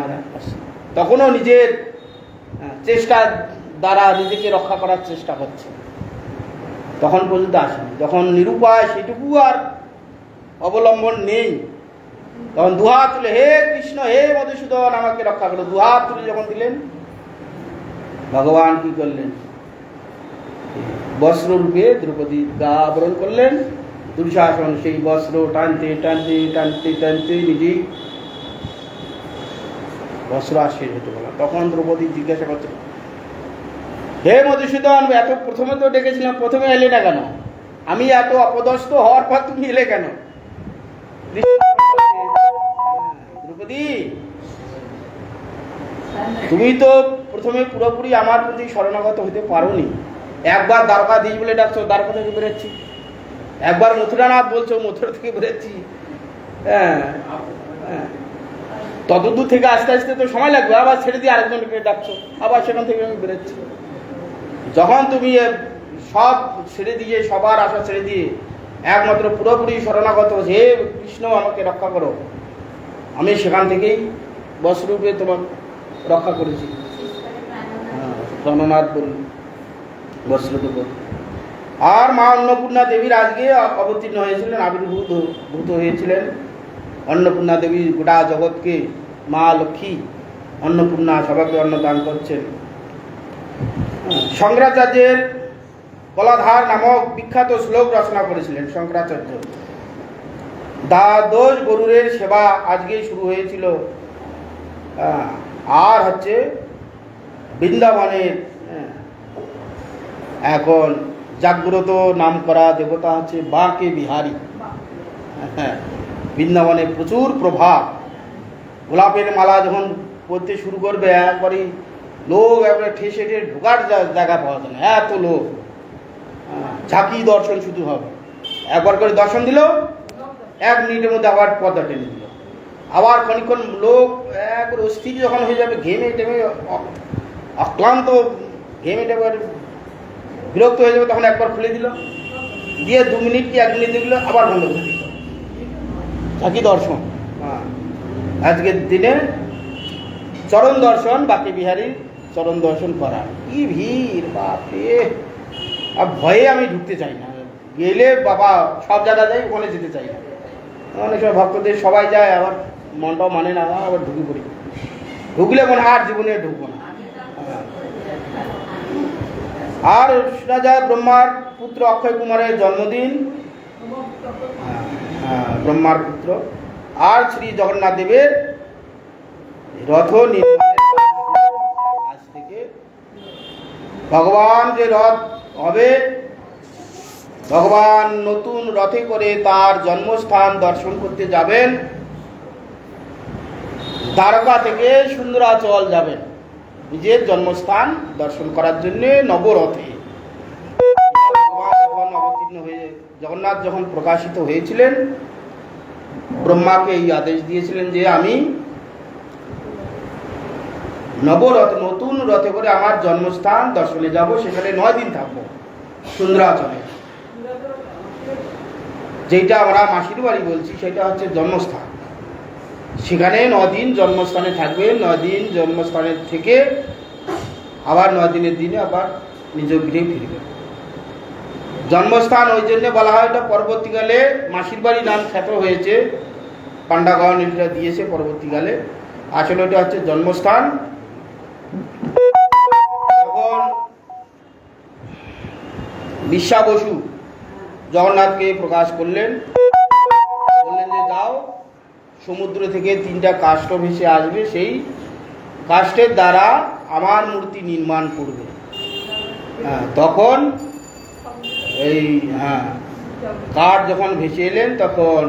S1: তখনও নিজের চেষ্টা দ্বারা নিজেকে রক্ষা করার চেষ্টা করছে। তখন পর্যন্ত আসেনি। যখন নিরুপায়, সেটুকু আর অবলম্বন নেই, তখন দুহাত তুলে হে কৃষ্ণ, হে মধুসূদন, আমাকে রক্ষা করো। দুহাত তুলে যখন দিলেন, ভগবান কি করলেন? বস্ত্র রূপে দ্রৌপদীর গা আবরণ করলেন। দুঃশাসন সেই বস্ত্র টানতে টানতে টানতে টানতে নিজেই বস্ত্র আশ্রয় হতে বলা। তখন দ্রৌপদী জিজ্ঞাসা করছে, হে মধুসূদন, এত প্রথমে তো ডেকেছিলাম, প্রথমে এলে না কেন? আমি এত অপদস্থ হওয়ার পর তুমি এলে কেন? দ্রৌপদী, তুমি তো প্রথমে পুরোপুরি আমার প্রতি শরণাগত হতে পারোনি। একবার দ্বারকাধীশ বলে ডাকছো, দ্বারকা থেকে বেরোচ্ছি। একবার মথুরানাথ বলছো, মথুরা থেকে বেরোচ্ছি। ততদূর থেকে আস্তে আস্তে তো সময় লাগবে। আবার ছেড়ে দিয়ে আরেকজনকে ডাকছো, আবার সেখান থেকে আমি বেরোচ্ছি। যখন তুমি সব ছেড়ে দিয়ে, সবার আশা ছেড়ে দিয়ে একমাত্র পুরোপুরি শরণাগত, হে কৃষ্ণ আমাকে রক্ষা করো, আমি সেখান থেকেই বস্ত্ররূপে তোমার রক্ষা করেছি। জননাথ বলল বস্ত্র দেব। আর মা অন্নপূর্ণা দেবীর আজকে অবতীর্ণ হয়েছিলেন, আবির্ভূত হয়েছিলেন। অন্নপূর্ণা দেবী গোটা জগৎকে মা লক্ষ্মী অন্নপূর্ণা সবাইকে অন্ন দান করছেন। শঙ্করাচার্যের কলাধার নামক বিখ্যাত শ্লোক রচনা করেছিলেন শঙ্করাচার্য। দ্বাদশ গরুরের সেবা আজকেই শুরু হয়েছিল। আর হচ্ছে বৃন্দাবনের এখন জাগ্রত নাম করা দেবতা হচ্ছে বাঁকে বিহারী। বৃন্দাবনে প্রচুর প্রভাব। গোলাপের মালা যখন পড়তে শুরু করবে একবারই লোক একবারে ঠেসে ঠেসে ঢোকার জায়গা পাওয়া যায় না, এত লোক। ঝাঁকি দর্শন শুধু হবে, একবার করে দর্শন দিল, 1 মিনিটের মধ্যে আবার পর্দা টেনে দিল। আবার খানিকক্ষণ লোক একবার অস্থির যখন হয়ে যাবে, ঘেমে টেমে অক্লান্ত ঘেমে টেমে বিরক্ত হয়ে যাবে, তখন একবার খুলে দিল, দিয়ে 2 মিনিট কি 1 মিনিট দিল, আবার বন্ধ করে দিল। ঝাঁকি দর্শন। আজকের দিনে চরণ দর্শন, বাঁকে বিহারীর চরণ দর্শন করা, কি ভিড় বাপরে! আর ভয়ে আমি ঢুকতে চাই না, গেলে বাবা সব জায়গা যাই, ওখানে যেতে চাই না। অনেক সময় ভক্তদের সবাই যায়, আবার মনটাও মানে না, আবার ঢুকে পড়ি। ঢুকলে মনে আর জীবনে ঢুকবো না। আর শোনা যায় ব্রহ্মার পুত্র অক্ষয় কুমারের জন্মদিন, ব্রহ্মার পুত্র। আর শ্রী জগন্নাথ দেবের রথ নির্মাণের আজ থেকে ভগবান যে রথ হবে, ভগবান নতুন রথে করে তার জন্মস্থান দর্শন করতে যাবেন। দ্বারকা থেকে সুন্দরাচল যাবেন নিজের জন্মস্থান দর্শন করার জন্য নবরথে। ভগবান যখন অবতীর্ণ হয়ে জগন্নাথ যখন প্রকাশিত হয়েছিলেন, ব্রহ্মাকে এই আদেশ দিয়েছিলেন যে আমি নবরথ নতুন রথে করে আমার জন্মস্থান দর্শনে যাব, সেখানে 9 দিন থাকবো সুন্দরাচলে। যেটা আমরা মাসির বাড়ি বলছি সেটা হচ্ছে জন্মস্থান। সেখানে 9 দিন জন্মস্থানে থাকবে। 9 দিন জন্মস্থানের থেকে আবার 9 দিনের দিনে আবার নিজ গৃহে ফিরবে। জন্মস্থান ওই জন্য বলা হয়, এটা পরবর্তীকালে মাসির বাড়ি নাম খ্যাত হয়েছে, পান্ডাগণ এটা দিয়েছে পরবর্তীকালে। আসলে এটা হচ্ছে জন্মস্থান। তখন বিশ্বা বসু জগন্নাথকে প্রকাশ করলেন, বললেন যে যাও, সমুদ্র থেকে 3টা কাষ্ঠ ভেসে আসবে, সেই কাষ্ঠের দ্বারা আমার মূর্তি নির্মাণ করবে। তখন এই কাঠ যখন ভেসে এলেন, তখন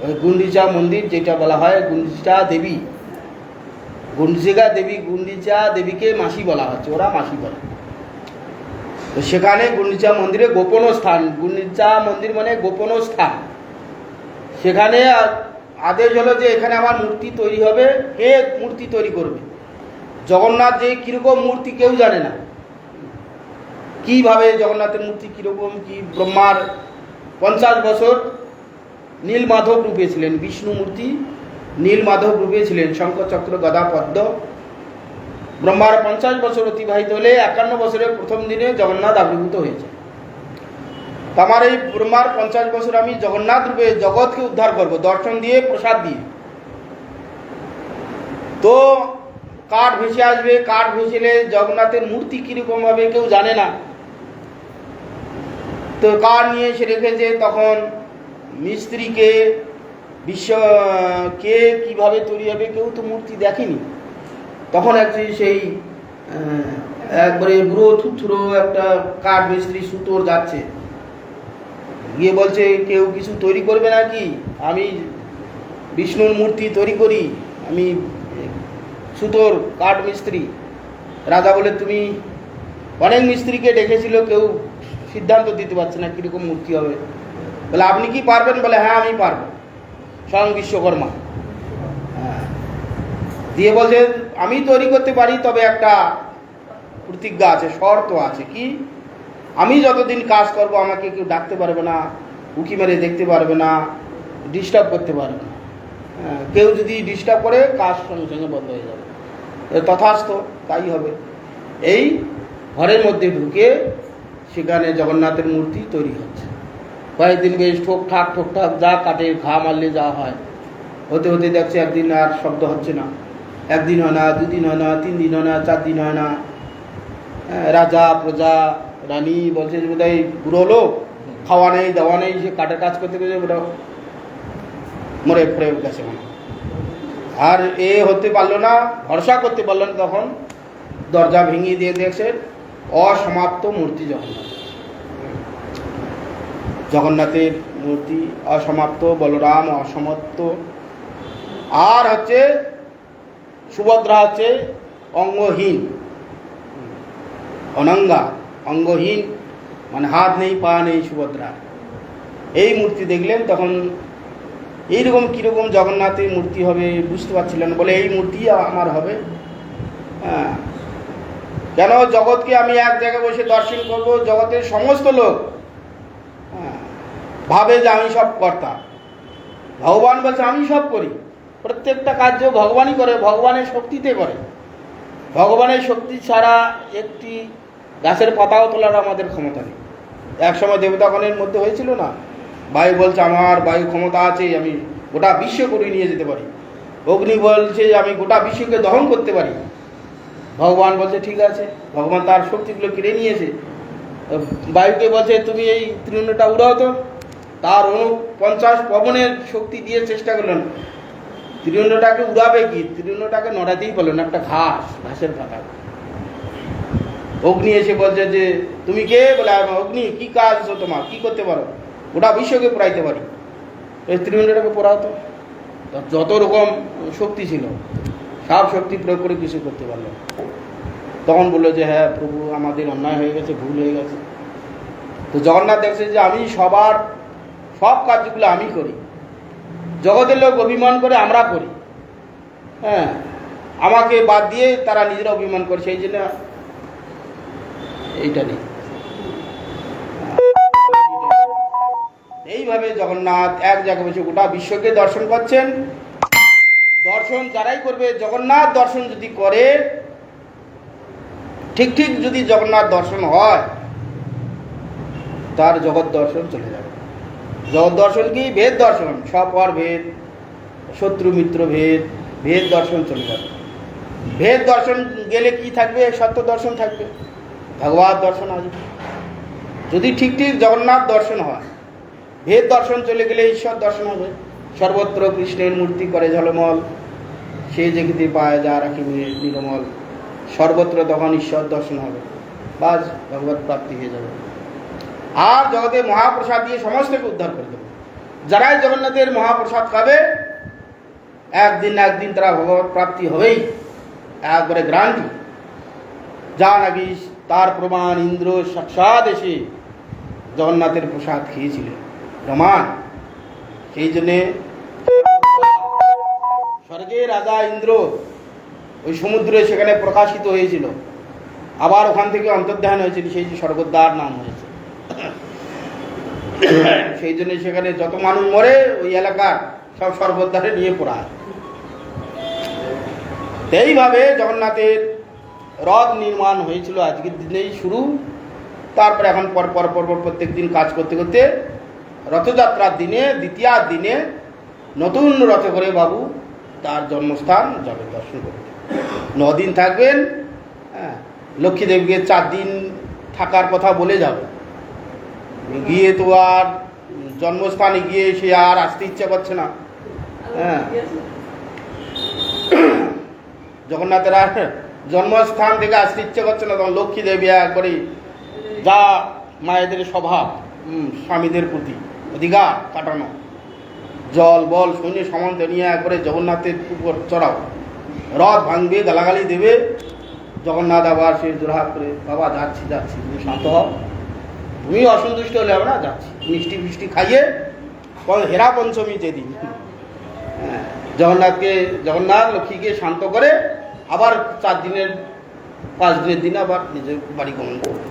S1: ওই গুন্ডিচা মন্দির, যেটা বলা হয় গুন্ডিচা দেবী, গুন্ডিচা দেবীকে মাসি বলা হচ্ছে, ওরা মাসি বলে। তো সেখানে গুন্ডিচা মন্দিরে গোপন স্থান, গুন্ডিচা মন্দির মানে গোপন স্থান। সেখানে আদেশ হলো যে এখানে আমার মূর্তি তৈরি হবে। কে মূর্তি তৈরি করবে? জগন্নাথ যে কীরকম মূর্তি কেউ জানে না। কিভাবে জগন্নাথের মূর্তি কীরকম কি? ব্রহ্মার 50 বছর নীলমাধব রূপে ছিলেন, বিষ্ণু মূর্তি নীলমাধব রূপে ছিলেন, শঙ্খ চক্র গদা পদ্ম। ব্রহ্মার 50 বছর অতিবাহিত হলে 51 বছরের প্রথম দিনে জগন্নাথ আবির্ভূত হয়েছে। আমার এই ব্রহ্মার 50 বছর আমি জগন্নাথ রূপে জগৎকে উদ্ধার করব, দর্শন দিয়ে, প্রসাদ দিয়ে। তো কাঠ ভেসে আসবে, কাঠ ভেসেলে জগন্নাথের মূর্তি কিরকম হবে কেউ জানে না। তো কাঠ নিয়ে এসে রেখেছে, তখন মিস্ত্রিকে কে কিভাবে তৈরি হবে কেউ তো মূর্তি দেখেনি। তখন সেই একবারে বুড়ো থুথুরো একটা কাঠ মিস্ত্রি সুতোর যাচ্ছে, গিয়ে বলছে কেউ কিছু তৈরি করবে নাকি? আমি বিষ্ণুর মূর্তি তৈরি করি, আমি সুতোর কাঠ মিস্ত্রি। রাজা বলে তুমি অনেক মিস্ত্রিকে ডেকেছিল, কেউ সিদ্ধান্ত দিতে পারছে না কীরকম মূর্তি হবে। বলে আপনি কি পারবেন? বলে হ্যাঁ আমি পারবো, স্বয়ং বিশ্বকর্মা। দিয়ে বলছে আমি তৈরি করতে পারি, তবে একটা প্রতিজ্ঞা আছে, শর্ত আছে। কি? আমি যতদিন কাজ করব আমাকে কেউ ডাকতে পারবে না, উঁকি মেরে দেখতে পারবে না, ডিস্টার্ব করতে পারবে না। কেউ যদি ডিস্টার্ব করে কাজ সঙ্গে সঙ্গে বন্ধ হয়ে যাবে। তথাস্থ, তাই হবে। এই ঘরের মধ্যে ঢুকে সেখানে জগন্নাথের মূর্তি তৈরি হচ্ছে। কয়েকদিন বেশ ঠোকঠাক যা কাটে ঘা মারলে যা হয়, হতে হতে দেখছে একদিন আর শব্দ হচ্ছে না। একদিন হয় না, দুদিন হয় না, 3 দিন হয় না, 4 দিন হয় না। রাজা প্রজা রানী বলছে যে বোধহয় বুড়ো লোক, খাওয়া নেই দাওয়া নেই, সে কাঠের কাজ করতে গেছে বোধ মরে পড়ে গেছে। আর এ হতে পারলো না, ভরসা করতে পারলো না। তখন দরজা ভেঙে দিয়ে দেখছে অসমাপ্ত মূর্তি জগন্নাথের মূর্তি অসমাপ্ত, বলরাম অসমাপ্ত, আর হচ্ছে সুভদ্রা হচ্ছে অঙ্গহীন, অনঙ্গা, অঙ্গহীন মানে হাত নেই পা নেই সুভদ্রা। এই মূর্তি দেখলেন তখন এইরকম কীরকম জগন্নাথের মূর্তি হবে বুঝতে পারছিলেন, বলে এই মূর্তি আমার হবে। হ্যাঁ, কেন জগৎকে আমি এক জায়গায় বসে দর্শন করব, জগতের সমস্ত লোক ভাবে যে আমি সব কর্তা। ভগবান বলছে আমি সব করি, প্রত্যেকটা কার্য ভগবানই করে, ভগবানের শক্তিতে করে। ভগবানের শক্তি ছাড়া একটি গাছের পাতাও তোলার আমাদের ক্ষমতা নেই। একসময় দেবতাগণের মধ্যে হয়েছিল না, বায়ু বলছে আমার বায়ু ক্ষমতা আছে, আমি গোটা বিশ্ব করে নিয়ে যেতে পারি। অগ্নি বলছে আমি গোটা বিশ্বকে দহন করতে পারি। ভগবান বলছে ঠিক আছে, ভগবান তার শক্তিগুলো কেড়ে নিয়েছে। বায়ুকে বলছে তুমি এই তৃণটা উড়াও তো, তার 49 পবনের শক্তি দিয়ে চেষ্টা করলেন, তৃণটাকে উড়াবে কি, তৃণটাকে নড়াতেই পারলেন, একটা ঘাসের পাতা। অগ্নি এসে বলছে যে তুমি কে, বলে অগ্নি কি কাজ তোমার, কি করতে পারো, গোটা বিশ্বকে পোড়াইতে পারি, এই তৃণটাকে পোড়াও তো। যত রকম শক্তি ছিল সব শক্তি প্রয়োগ করে কিছু করতে পারলো। তখন বললো যে হ্যাঁ প্রভু আমাদের অন্যায় হয়ে গেছে, ভুল হয়ে গেছে। তো জগন্নাথ দেখছে যে আমি সব কাজগুলো আমি করি, জগতের লোক অভিমান করে আমরা করি। হ্যাঁ, আমাকে বাদ দিয়ে তারা নিজেরা অভিমান করে, সেই জন্য এইটা নেই। এইভাবে জগন্নাথ এক জায়গায় বসে গোটা বিশ্বকে দর্শন করছেন। দর্শন যারাই করবে, জগন্নাথ দর্শন যদি করে, ঠিক ঠিক যদি জগন্নাথ দর্শন হয়, তার জগৎ দর্শন চলে যাবে। জগৎ দর্শন কি, ভেদ দর্শন, স্বপর ভেদ, শত্রু মিত্র ভেদ, ভেদ দর্শন চলে যাবে। ভেদ দর্শন গেলে কি থাকবে, সত্য দর্শন থাকবে, ভগবত দর্শন আসবে। যদি ঠিক ঠিক জগন্নাথ দর্শন হয়, ভেদ দর্শন চলে গেলে ঈশ্বর দর্শন হবে। সর্বত্র কৃষ্ণের মূর্তি করে ঝলমল, সে যেতে পায় যা রাখি নিরমল। সর্বত্র তখন ঈশ্বর দর্শন হবে, বাস ভগবত প্রাপ্তি হয়ে যাবে। আর জগতে মহাপ্রসাদ দিয়ে সমস্তকে উদ্ধার করে দেবে। যারাই জগন্নাথের মহাপ্রসাদ খাবে, একদিন না একদিন তারা ভগবত প্রাপ্তি হবেই, একবারে গ্যারান্টি। যা নাকি তার প্রমাণ ইন্দ্র সাক্ষাৎ এসে জগন্নাথের প্রসাদ খেয়েছিলেন, প্রমাণ। সেই জন্যে স্বর্গের রাজা ইন্দ্র ওই সমুদ্রে সেখানে প্রকাশিত হয়েছিল, আবার ওখান থেকে অন্তর্ধান হয়েছিল, সেই যে স্বর্গদ্বার নাম হয়েছে। সেই জন্য সেখানে যত মানুষ মরে ওই এলাকার সব স্বর্গদ্বারে নিয়ে পড়ায়। এইভাবে জগন্নাথের রথ নির্মাণ হয়েছিল, আজকের দিনেই শুরু। তারপরে এখন পর প্রত্যেক দিন কাজ করতে করতে রথযাত্রার দিনে, দ্বিতীয় দিনে নতুন রথে করে বাবু তার জন্মস্থান যাবে দর্শন করতে। 9 দিন থাকবেন। হ্যাঁ, লক্ষ্মীদেবীকে 4 দিন থাকার কথা বলে যাবে, গিয়ে তো আর জন্মস্থানে গিয়ে সে আর আসতে ইচ্ছা করছে না। হ্যাঁ, জগন্নাথের আর জন্মস্থান থেকে আসতে ইচ্ছে করছে না, তখন লক্ষ্মী দেবী একবারে যা মায়েদের স্বভাব, স্বামীদের প্রতি অধিকার কাটানো, জল বল সৈন্য সামন্ত নিয়ে একবারে জগন্নাথের উপর চড়াও, রথ ভাঙবে, গালাগালি দেবে। জগন্নাথ আবার সে জোরহাত করে, বাবা যাচ্ছি তুমি শান্ত হও, তুমি অসন্তুষ্ট হলে হবে না, যাচ্ছি। মিষ্টি ফিষ্টি খাইয়ে হেরা পঞ্চমী যেদিন জগন্নাথ লক্ষ্মীকে শান্ত করে আবার 5 দিনের দিন আবার নিজের বাড়ি গমন করবে।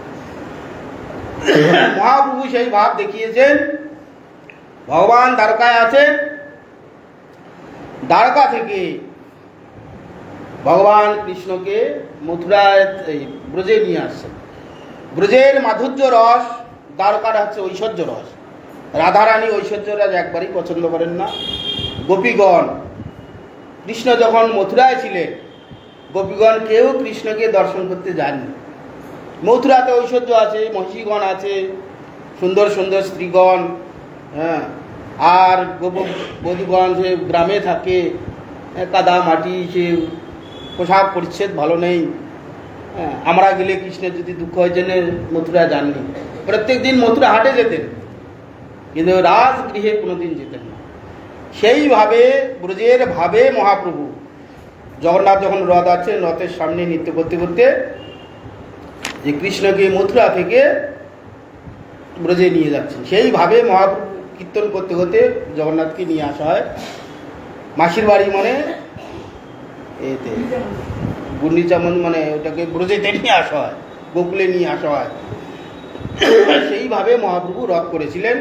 S1: মহাপ্রভু সেই ভাব দেখিয়েছেন। ভগবান দ্বারকায় আছেন, দ্বারকা থেকে ভগবান কৃষ্ণকে মথুরায় ব্রজে নিয়ে আসছেন। ব্রজের মাধুর্য রস, দ্বারকার হচ্ছে ঐশ্বর্য রস। রাধারানী ঐশ্বর্য রস একবারই পছন্দ করেন না। গোপীগণ কৃষ্ণ যখন মথুরায় ছিলেন গোপীগণ কেউ কৃষ্ণকে দর্শন করতে যাননি। মথুরাতে ঐশ্বর্য আছে, মহিষীগণ আছে, সুন্দর সুন্দর স্ত্রীগণ, হ্যাঁ, আর বধূগণ সে গ্রামে থাকে, কাদা মাটি, সে পোশাক পরিচ্ছেদ ভালো নেই। হ্যাঁ, আমরা গেলে কৃষ্ণের যদি দুঃখ হয় জন্য মথুরা যাননি। প্রত্যেক দিন মথুরা হাটে যেতেন, কিন্তু রাজগৃহে কোনোদিন যেতেন না। সেইভাবে ব্রজের ভাবে মহাপ্রভু জগন্নাথ যখন রথ আছে, রথের সামনে নৃত্য করতে করতে যে কৃষ্ণকে মথুরা থেকে ব্রজে নিয়ে যাচ্ছেন, সেইভাবে মহাপ্রভু কীর্তন করতে করতে জগন্নাথকে নিয়ে আসা হয় মাসির বাড়ি, মানে এতে গুন্ডিচা মানে ওটাকে ব্রজেতে নিয়ে আসা হয়, গোকুলে নিয়ে আসা হয়। সেইভাবে মহাপ্রভু রথ করেছিলেন,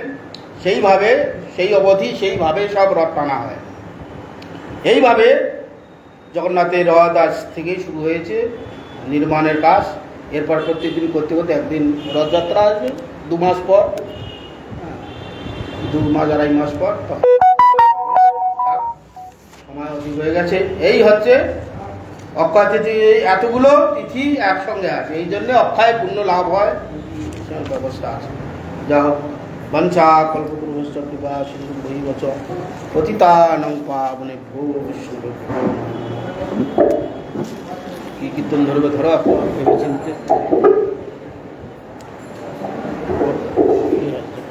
S1: সেইভাবে সেই অবধি সেইভাবে সব রথ টানা হয়। এইভাবে জগন্নাথের রথ আজ থেকেই শুরু হয়েছে নির্মাণের কাজ। এরপর প্রত্যেকদিন করতে করতে একদিন রথযাত্রা আসবে, 2 মাস পর, 2 মাস 2.5 মাস পর, সময় অধিক হয়ে গেছে। এই হচ্ছে অক্ষয় তিথি। এতগুলো তিথি একসঙ্গে আছে, এই জন্য অক্ষয় পুণ্য লাভ হয়, ব্যবস্থা আছে। যা হোক, বঞ্চা কল্পতরুশ্চ কৃপা সিন্ধু বৈবচ পতিতানাং পাবনেভ্যো বৈষ্ণবেভ্যো। কি কীর্তন ধরবে ধরো, আপনার ভেবেছেন যে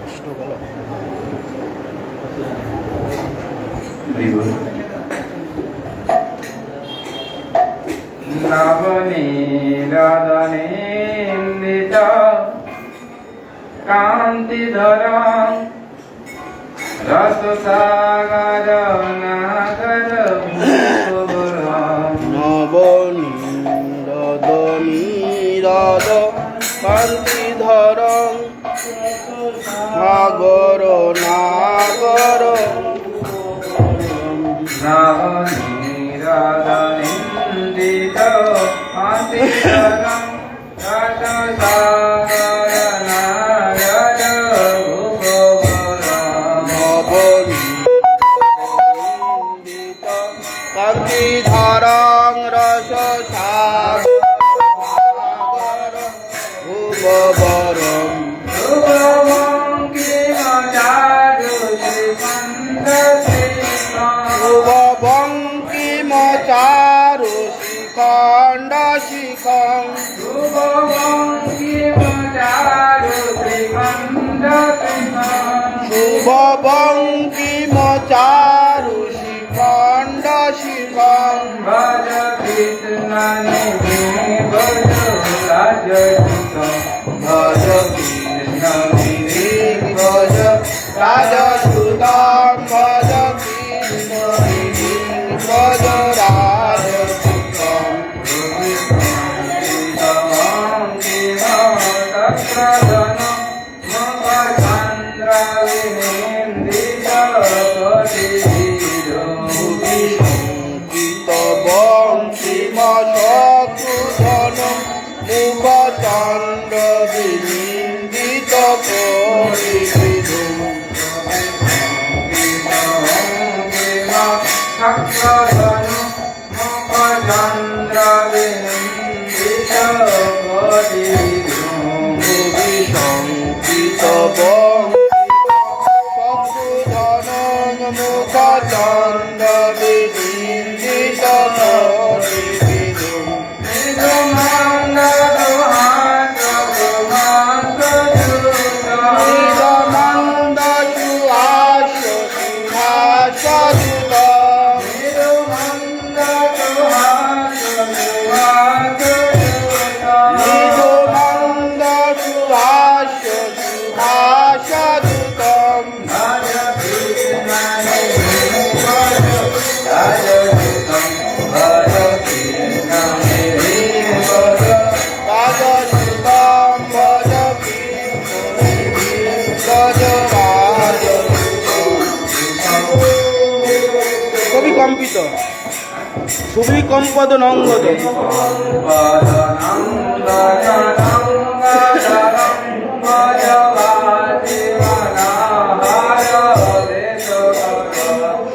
S1: কষ্ট বলো।
S2: নবনীরদনেন্দিত কান্তিধর রসসাগর নাগর ভূগোল।
S1: নবনীরদ কান্তিধর সাগর নাগর।
S2: নবনীরদনেন্দিত কান্তিধর রসসাগর নাগর ভূগোল।
S1: নবনীরদ কান্তিধর রস সাগর ভুবরম। চারু শিখণ্ড শিখং। শুভ বঙ্কিম চারু শিখণ্ড শিখং।
S2: ভজ কৃষ্ণ ভজ
S1: ভজ কৃষ্ণ ভজ রাজসুতং। ভজ কৃষ্ণ ভজ রাজসুতং। শঙ্কিত বঙ্কিম শত্রুধন মুখ চন্দ্র বিনিন্দিত করিবিধু। শঙ্কিত শত্রুধন মুখ চন্দ্র বিনিন্দিত করিবিধু। নিরমন্দ সুহাস সিংহাসদূত। নিরমন্দ সুহাস সিংহাসদূতম। রাজসুতম ভজ ভজ রাজসুতম। কবি কম্পিত ছবি কম্পদ নঙ্গদ।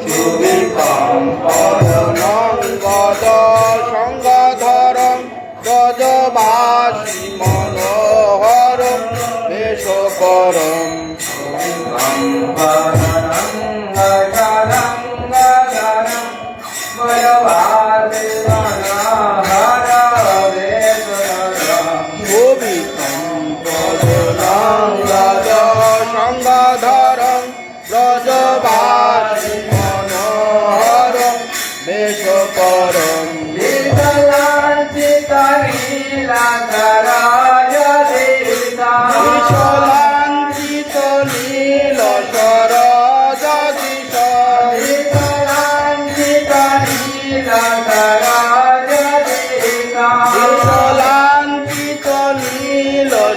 S1: ছবি কম্পদ নঙ্গদ সঙ্গদ
S2: গঙ্গাধরম বলবাদে
S1: গঙ্গাধরম ব্রজবাসী মনোহরম বেশকরম বিশলাঞ্চিত নীল সরজদিশ বিশলাঞ্চিত নীল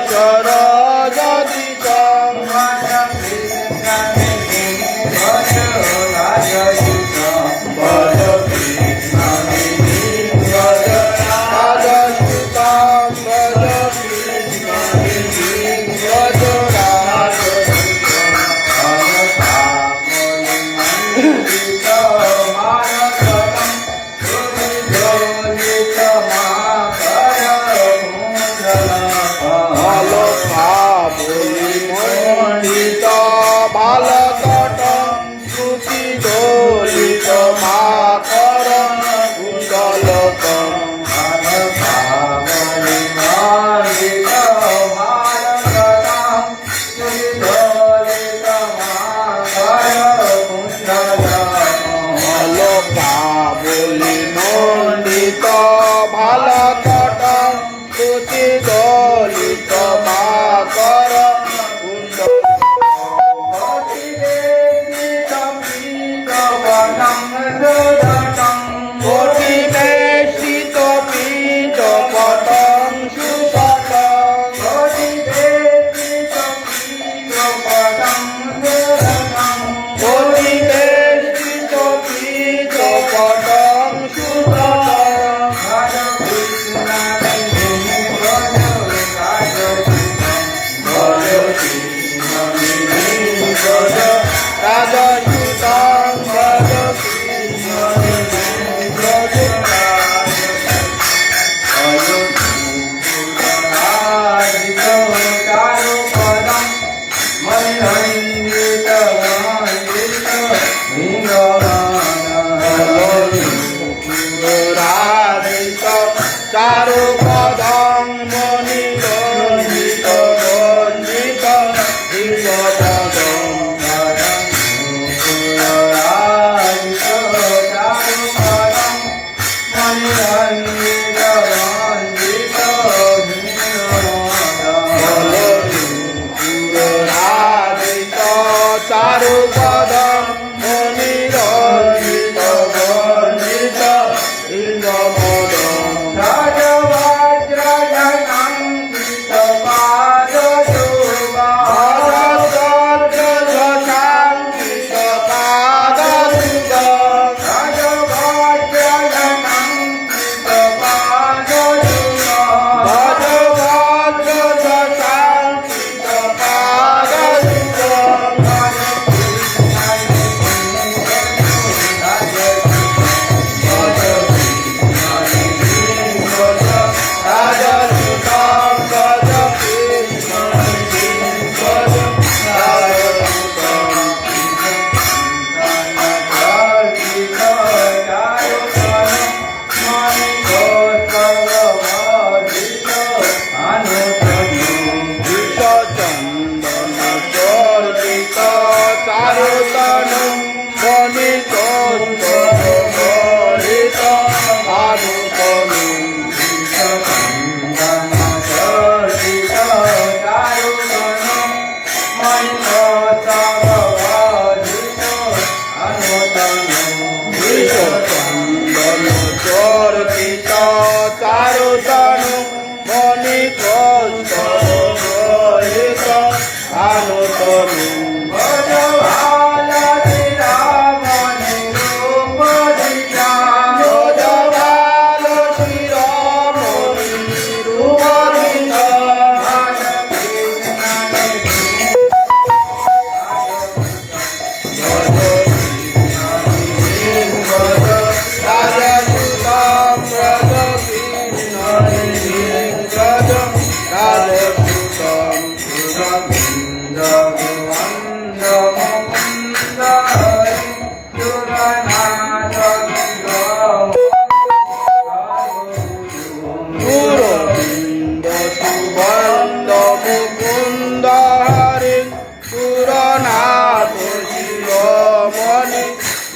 S1: সরজদিশ চারু পদং মণি রঞ্জিত রঞ্জিত হিঙ্গপদং চারু পদং মণি রঞ্জিত রঞ্জিত হিঙ্গপদং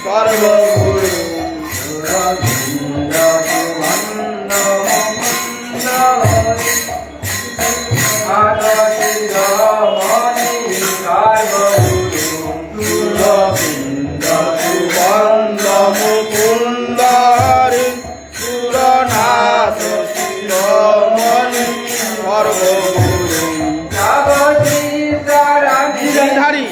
S1: সর্বগুরু মুকুন্দারি সুরনাথ শিরোমণি সর্বগুরু গিরিধারী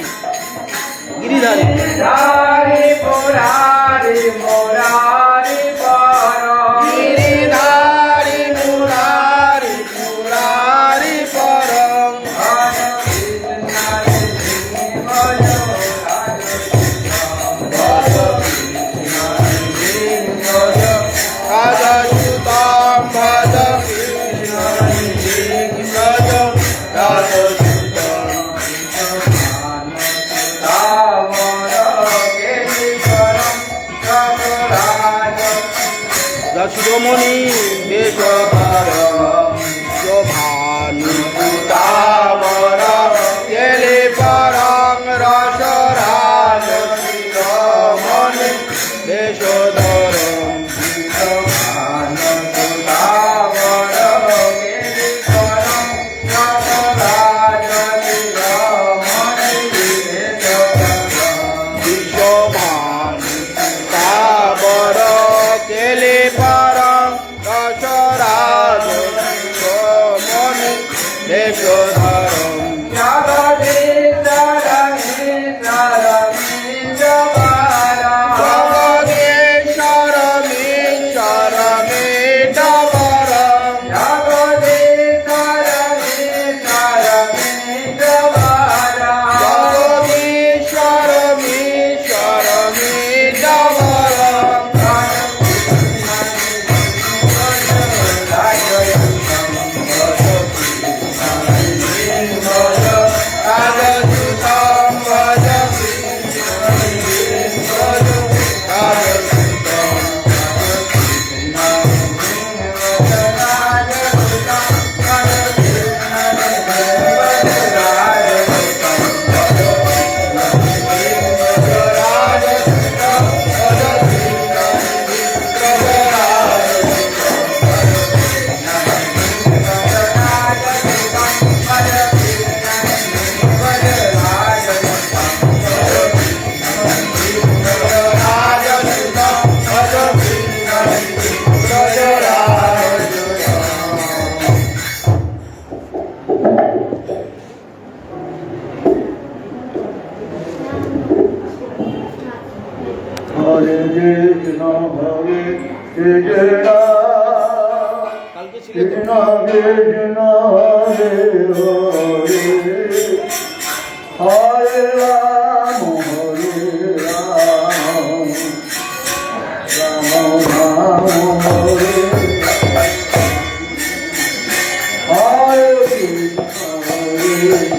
S1: গিরিধারী
S2: গিরিধারী মুরারি মুরারি পরম
S1: গিরিধারী মুরারি মুরারি পরম রাজসুতাম ভজ শিরোমণি বেশধার শোভানুতাবর কেলে পরং রসরাজ শিরোমণি বেশধর বিশ্বভানুতাবর কেলে পরং রসরাজ শিরোমণি বেশধরম জগদীশ্বর মীশ্বর মেডবরম জগদীশ্বর মীশ্বর মেডবরম রাজসুতাম ভজ
S3: হরে কৃষ্ণ হরে কৃষ্ণ
S1: কালকে ছিল
S3: কৃষ্ণ কৃষ্ণ হরে হরে হরে রাম রাম রাম হরে হরে কৃষ্ণ হরে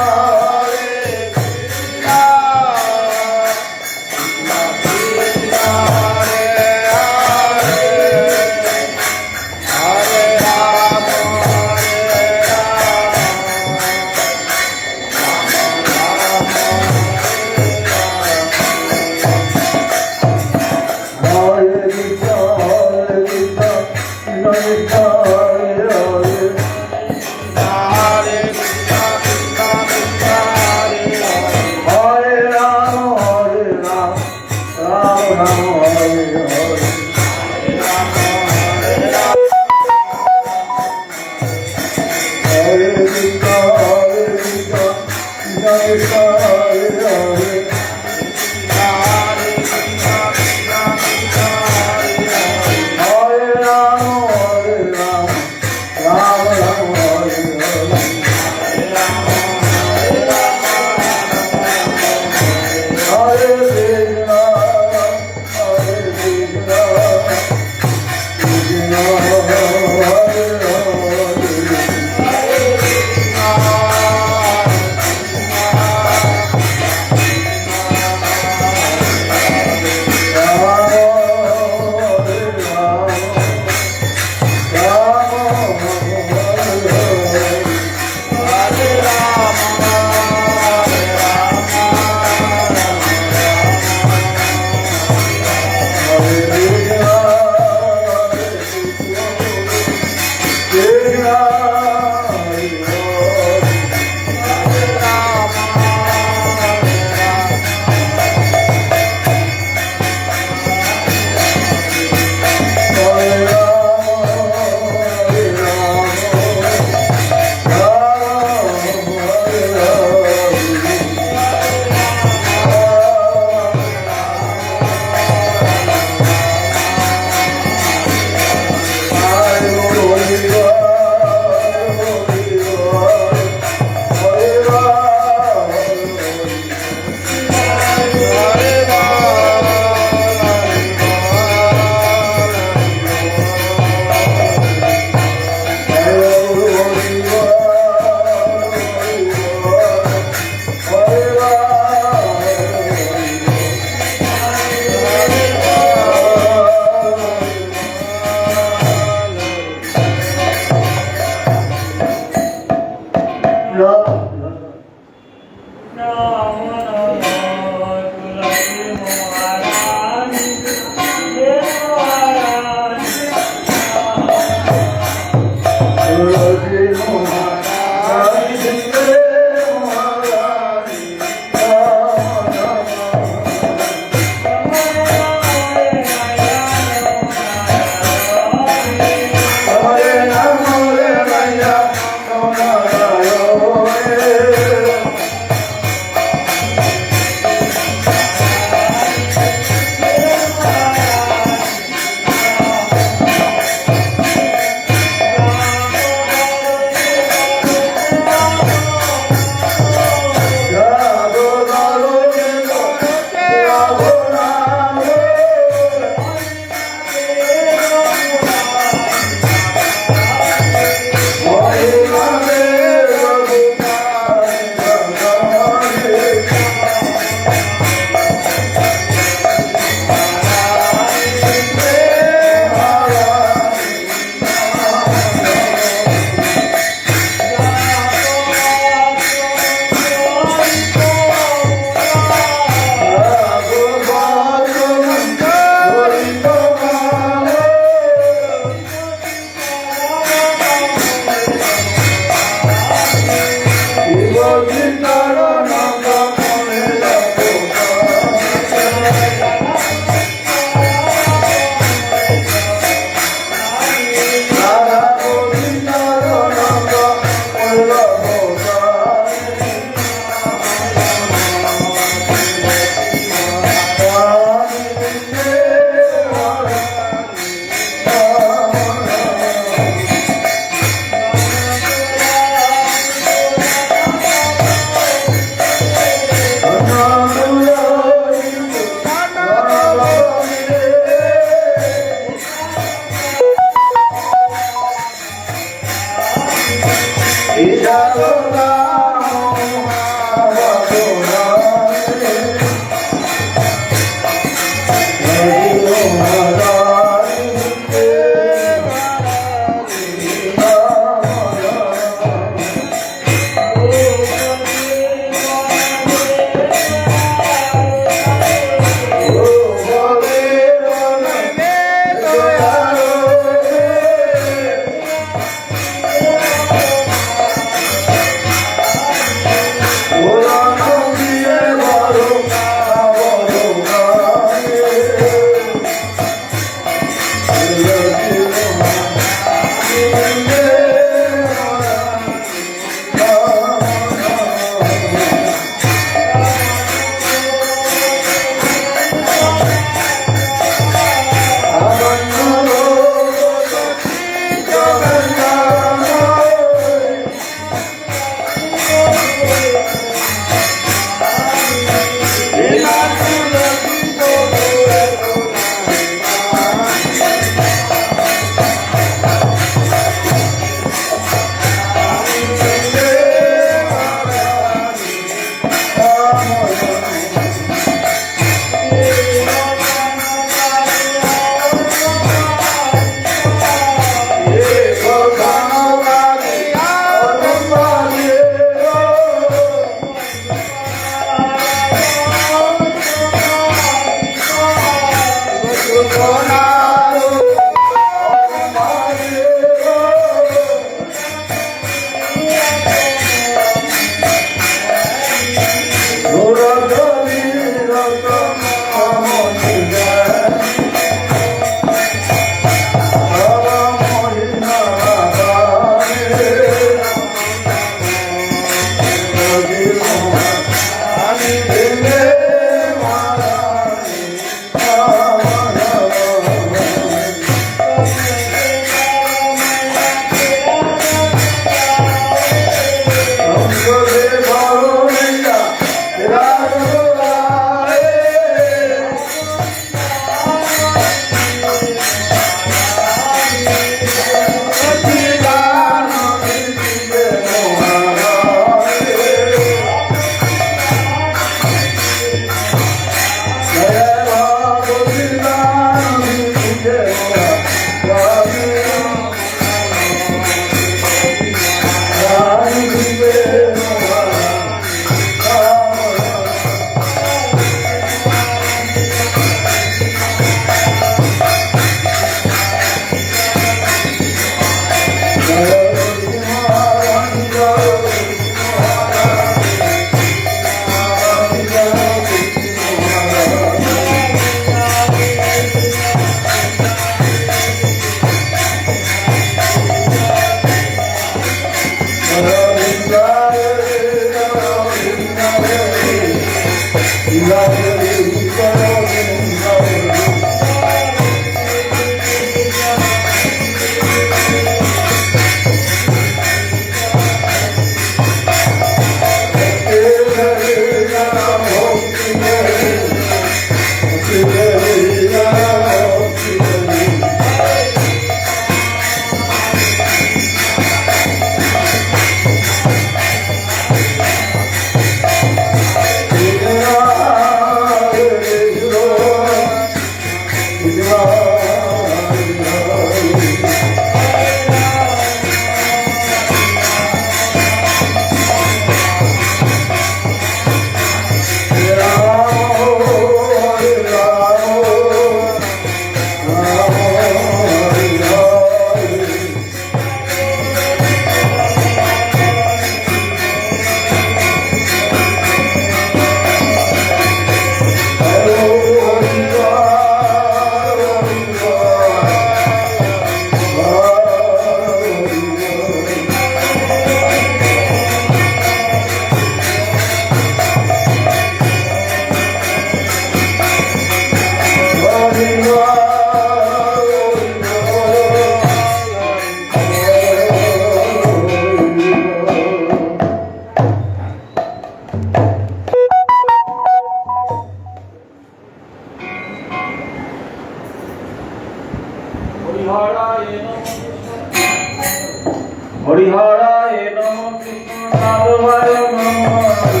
S2: হরিহরায় নমঃ কৃষ্ণ মাধবায় নমঃ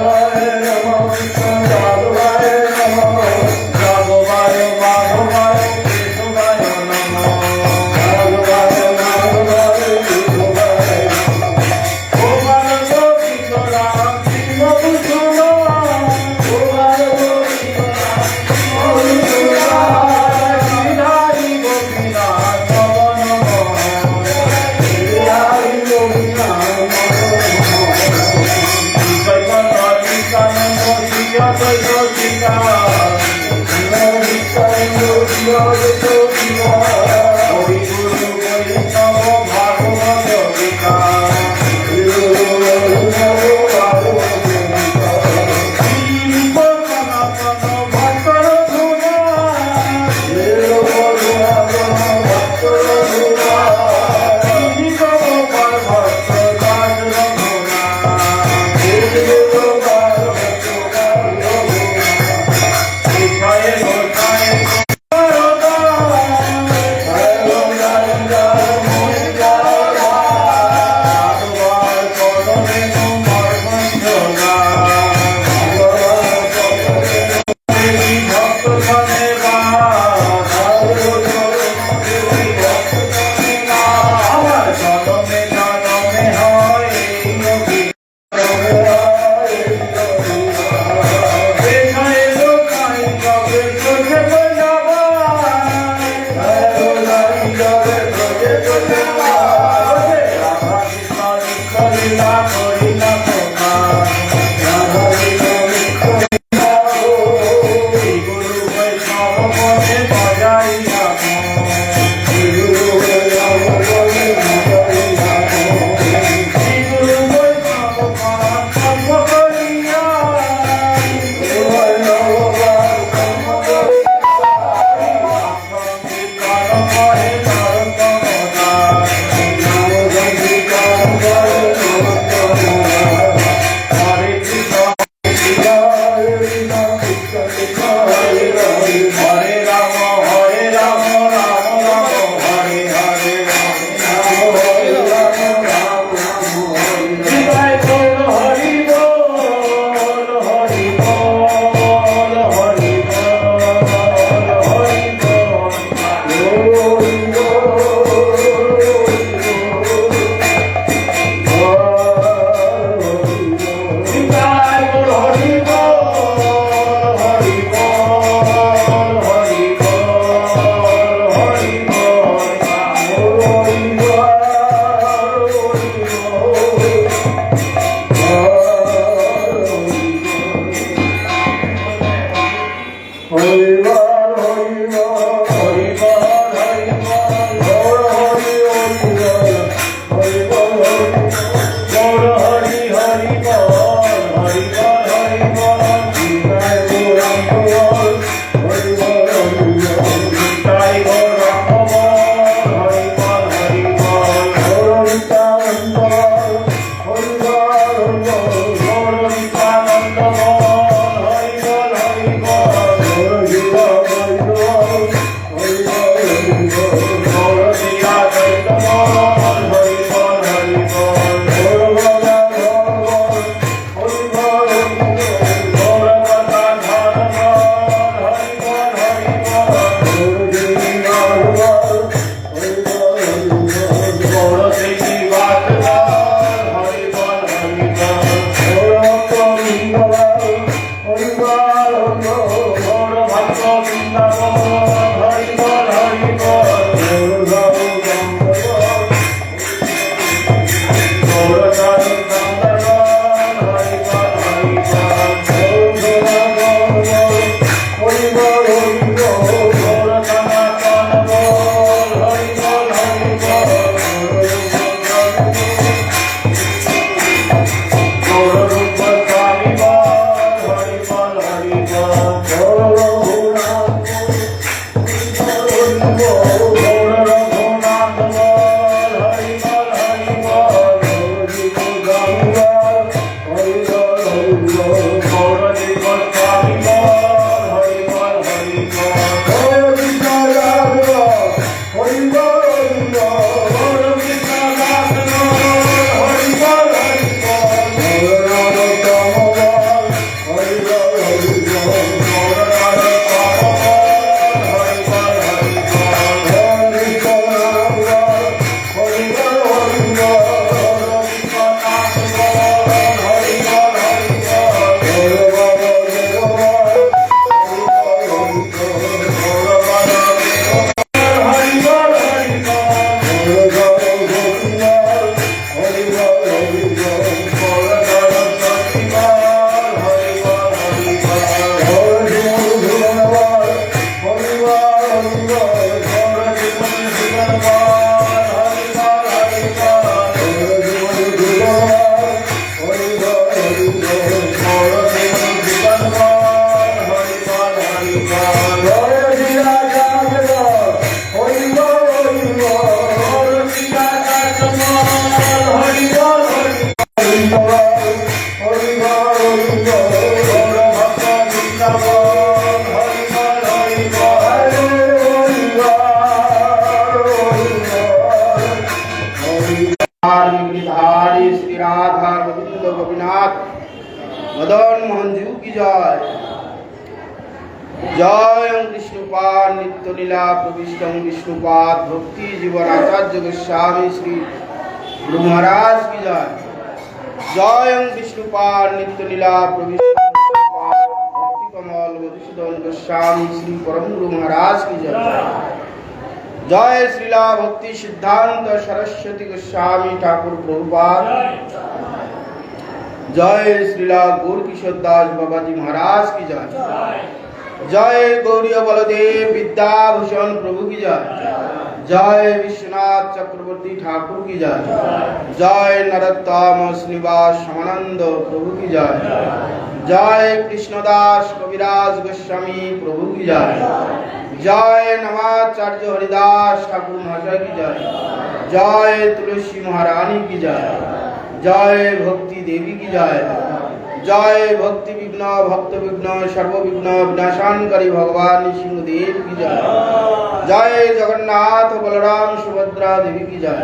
S3: হরে নমঃ কৃষ্ণ মাধবায় নমঃ
S2: মাধবায় মাধবায় কেশবায় নমঃ
S3: মাধবায় মাধবায় কেশবায়
S2: ও মানব কৃষ্ণ রাম কৃষ্ণ ভূষণ শ্রীধারী গোপীনাথ নমঃ নমঃ
S1: बिहारी गिरिधारी श्री राधा गोविंद गोपीनाथ मदन मोहन जी की जय। जय विष्णुपाद नित्य लीला प्रविष्ट विष्णुपाद भक्ति जीवन आचार्य गोस्वामी श्री गुरु महाराज की जय। जय विष्णुपाद नित्य लीला प्रविष्ट भक्ति कमल मधुसूदन गोस्वामी श्री परम गुरु महाराज की जय। जय श्रीला भक्ति सिद्धांत सरस्वती गोस्वामी ठाकुर प्रभुपाद। जय श्रीला गौर किशोर दास बाबा जी महाराज की जय। जय गौरी बलदेव विद्याभूषण प्रभु की जय। जय विश्वनाथ चक्रवर्ती ठाकुर की जय। जय नरोत्तम श्रीनिवास समानंद प्रभु की जय। जय कृष्णदास कविराज गोस्वामी प्रभु की जय। जय नवाचार्य हरिदास ठाकुर महाशय की जय। जय तुलसी महारानी की जय। जय भक्ति देवी की जय। जय भक्ति विघ्न भक्त विघ्न सर्व विघ्न विनाशानकारी भगवान सिंहदेव की जय। जय जगन्नाथ बलराम सुभद्रा देवी की जय।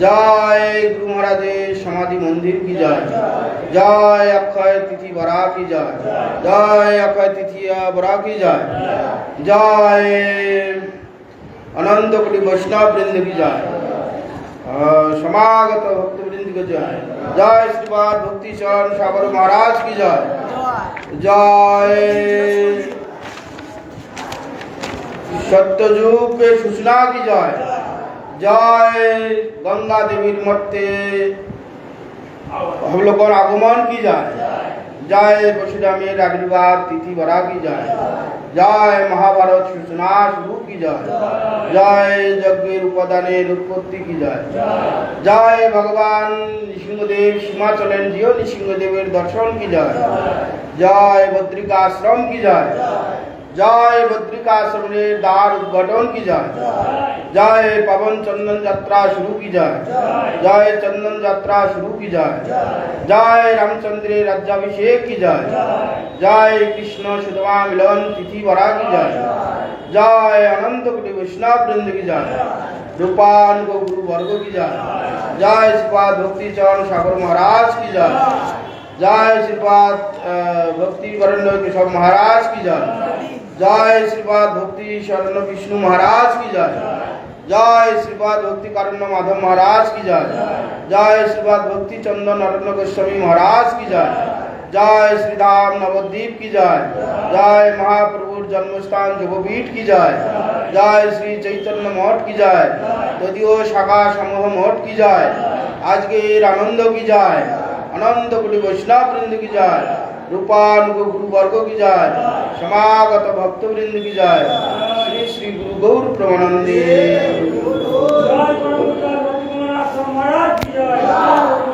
S1: जय गुरु महाराज समाधि मंदिर की जय। जय अक्षय तिथि बरा की जय। जय अक्षय तिथि बरा की जय। जय अनंत कोटि वैष्णव वृंद की जय। समागत भक्त वृंद की जय। जय श्रीपाद भक्ति चरण सागर महाराज की जय। जय सत्ययुग के सूचना की जय। जय गंगा देवी मत्ते हम लोगों आगमन की जय। जय वसुधा में आविर्भाव तिथि बरा की जय। जय महाभारत सूचना शुरू की जय। जय यज्ञ उपादाने उत्पत्ति की जय। जय भगवान नृसिंहदेव सीमाचलन जियो नृसिंहदेवेर दर्शन की जय। जय बद्रिकाश्रम की जय। जय बद्रिकाश्रम द्वार उद्घाटन की जय। जय पवन चंदन यात्रा शुरू की जय। जय चंदन यात्रा शुरू की जय। जय रामचंद्र राज्याभिषेक की जय। जय कृष्ण सुदामा मिलन तिथि बरा की जय। जय अनंत कोटि वैष्णव वृंद की जय। रूपान को गुरु वर्ग की जय। जय श्रीपाद भक्ति चरण सागर महाराज की जय। जय श्रीपाद भक्ति वरण केशव महाराज की जय। जय श्रीपाद भक्ति शरण विष्णु महाराज की जय। जय श्रीपाद भक्ति कारुण्य माधव महाराज की जय। जय श्रीपाद भक्ति चंदन अरण्य गोस्वामी महाराज की जय। जय श्रीधाम नवद्वीप की जय। जय महाप्रभु जन्मस्थान जोगपीठ की जय। जय श्री चैतन्य मठ की जय। तदीय शाखा समूह मठ की जय। आज के आनंद की जय। अनंत कोटि वैष्णव वृंद की जय। रूपान गुरु वर्ग की जय। समागत भक्त वृंद की जय। श्री श्री गुरु गौर प्रमानंदे।
S4: जय गुरु महाराज की जय।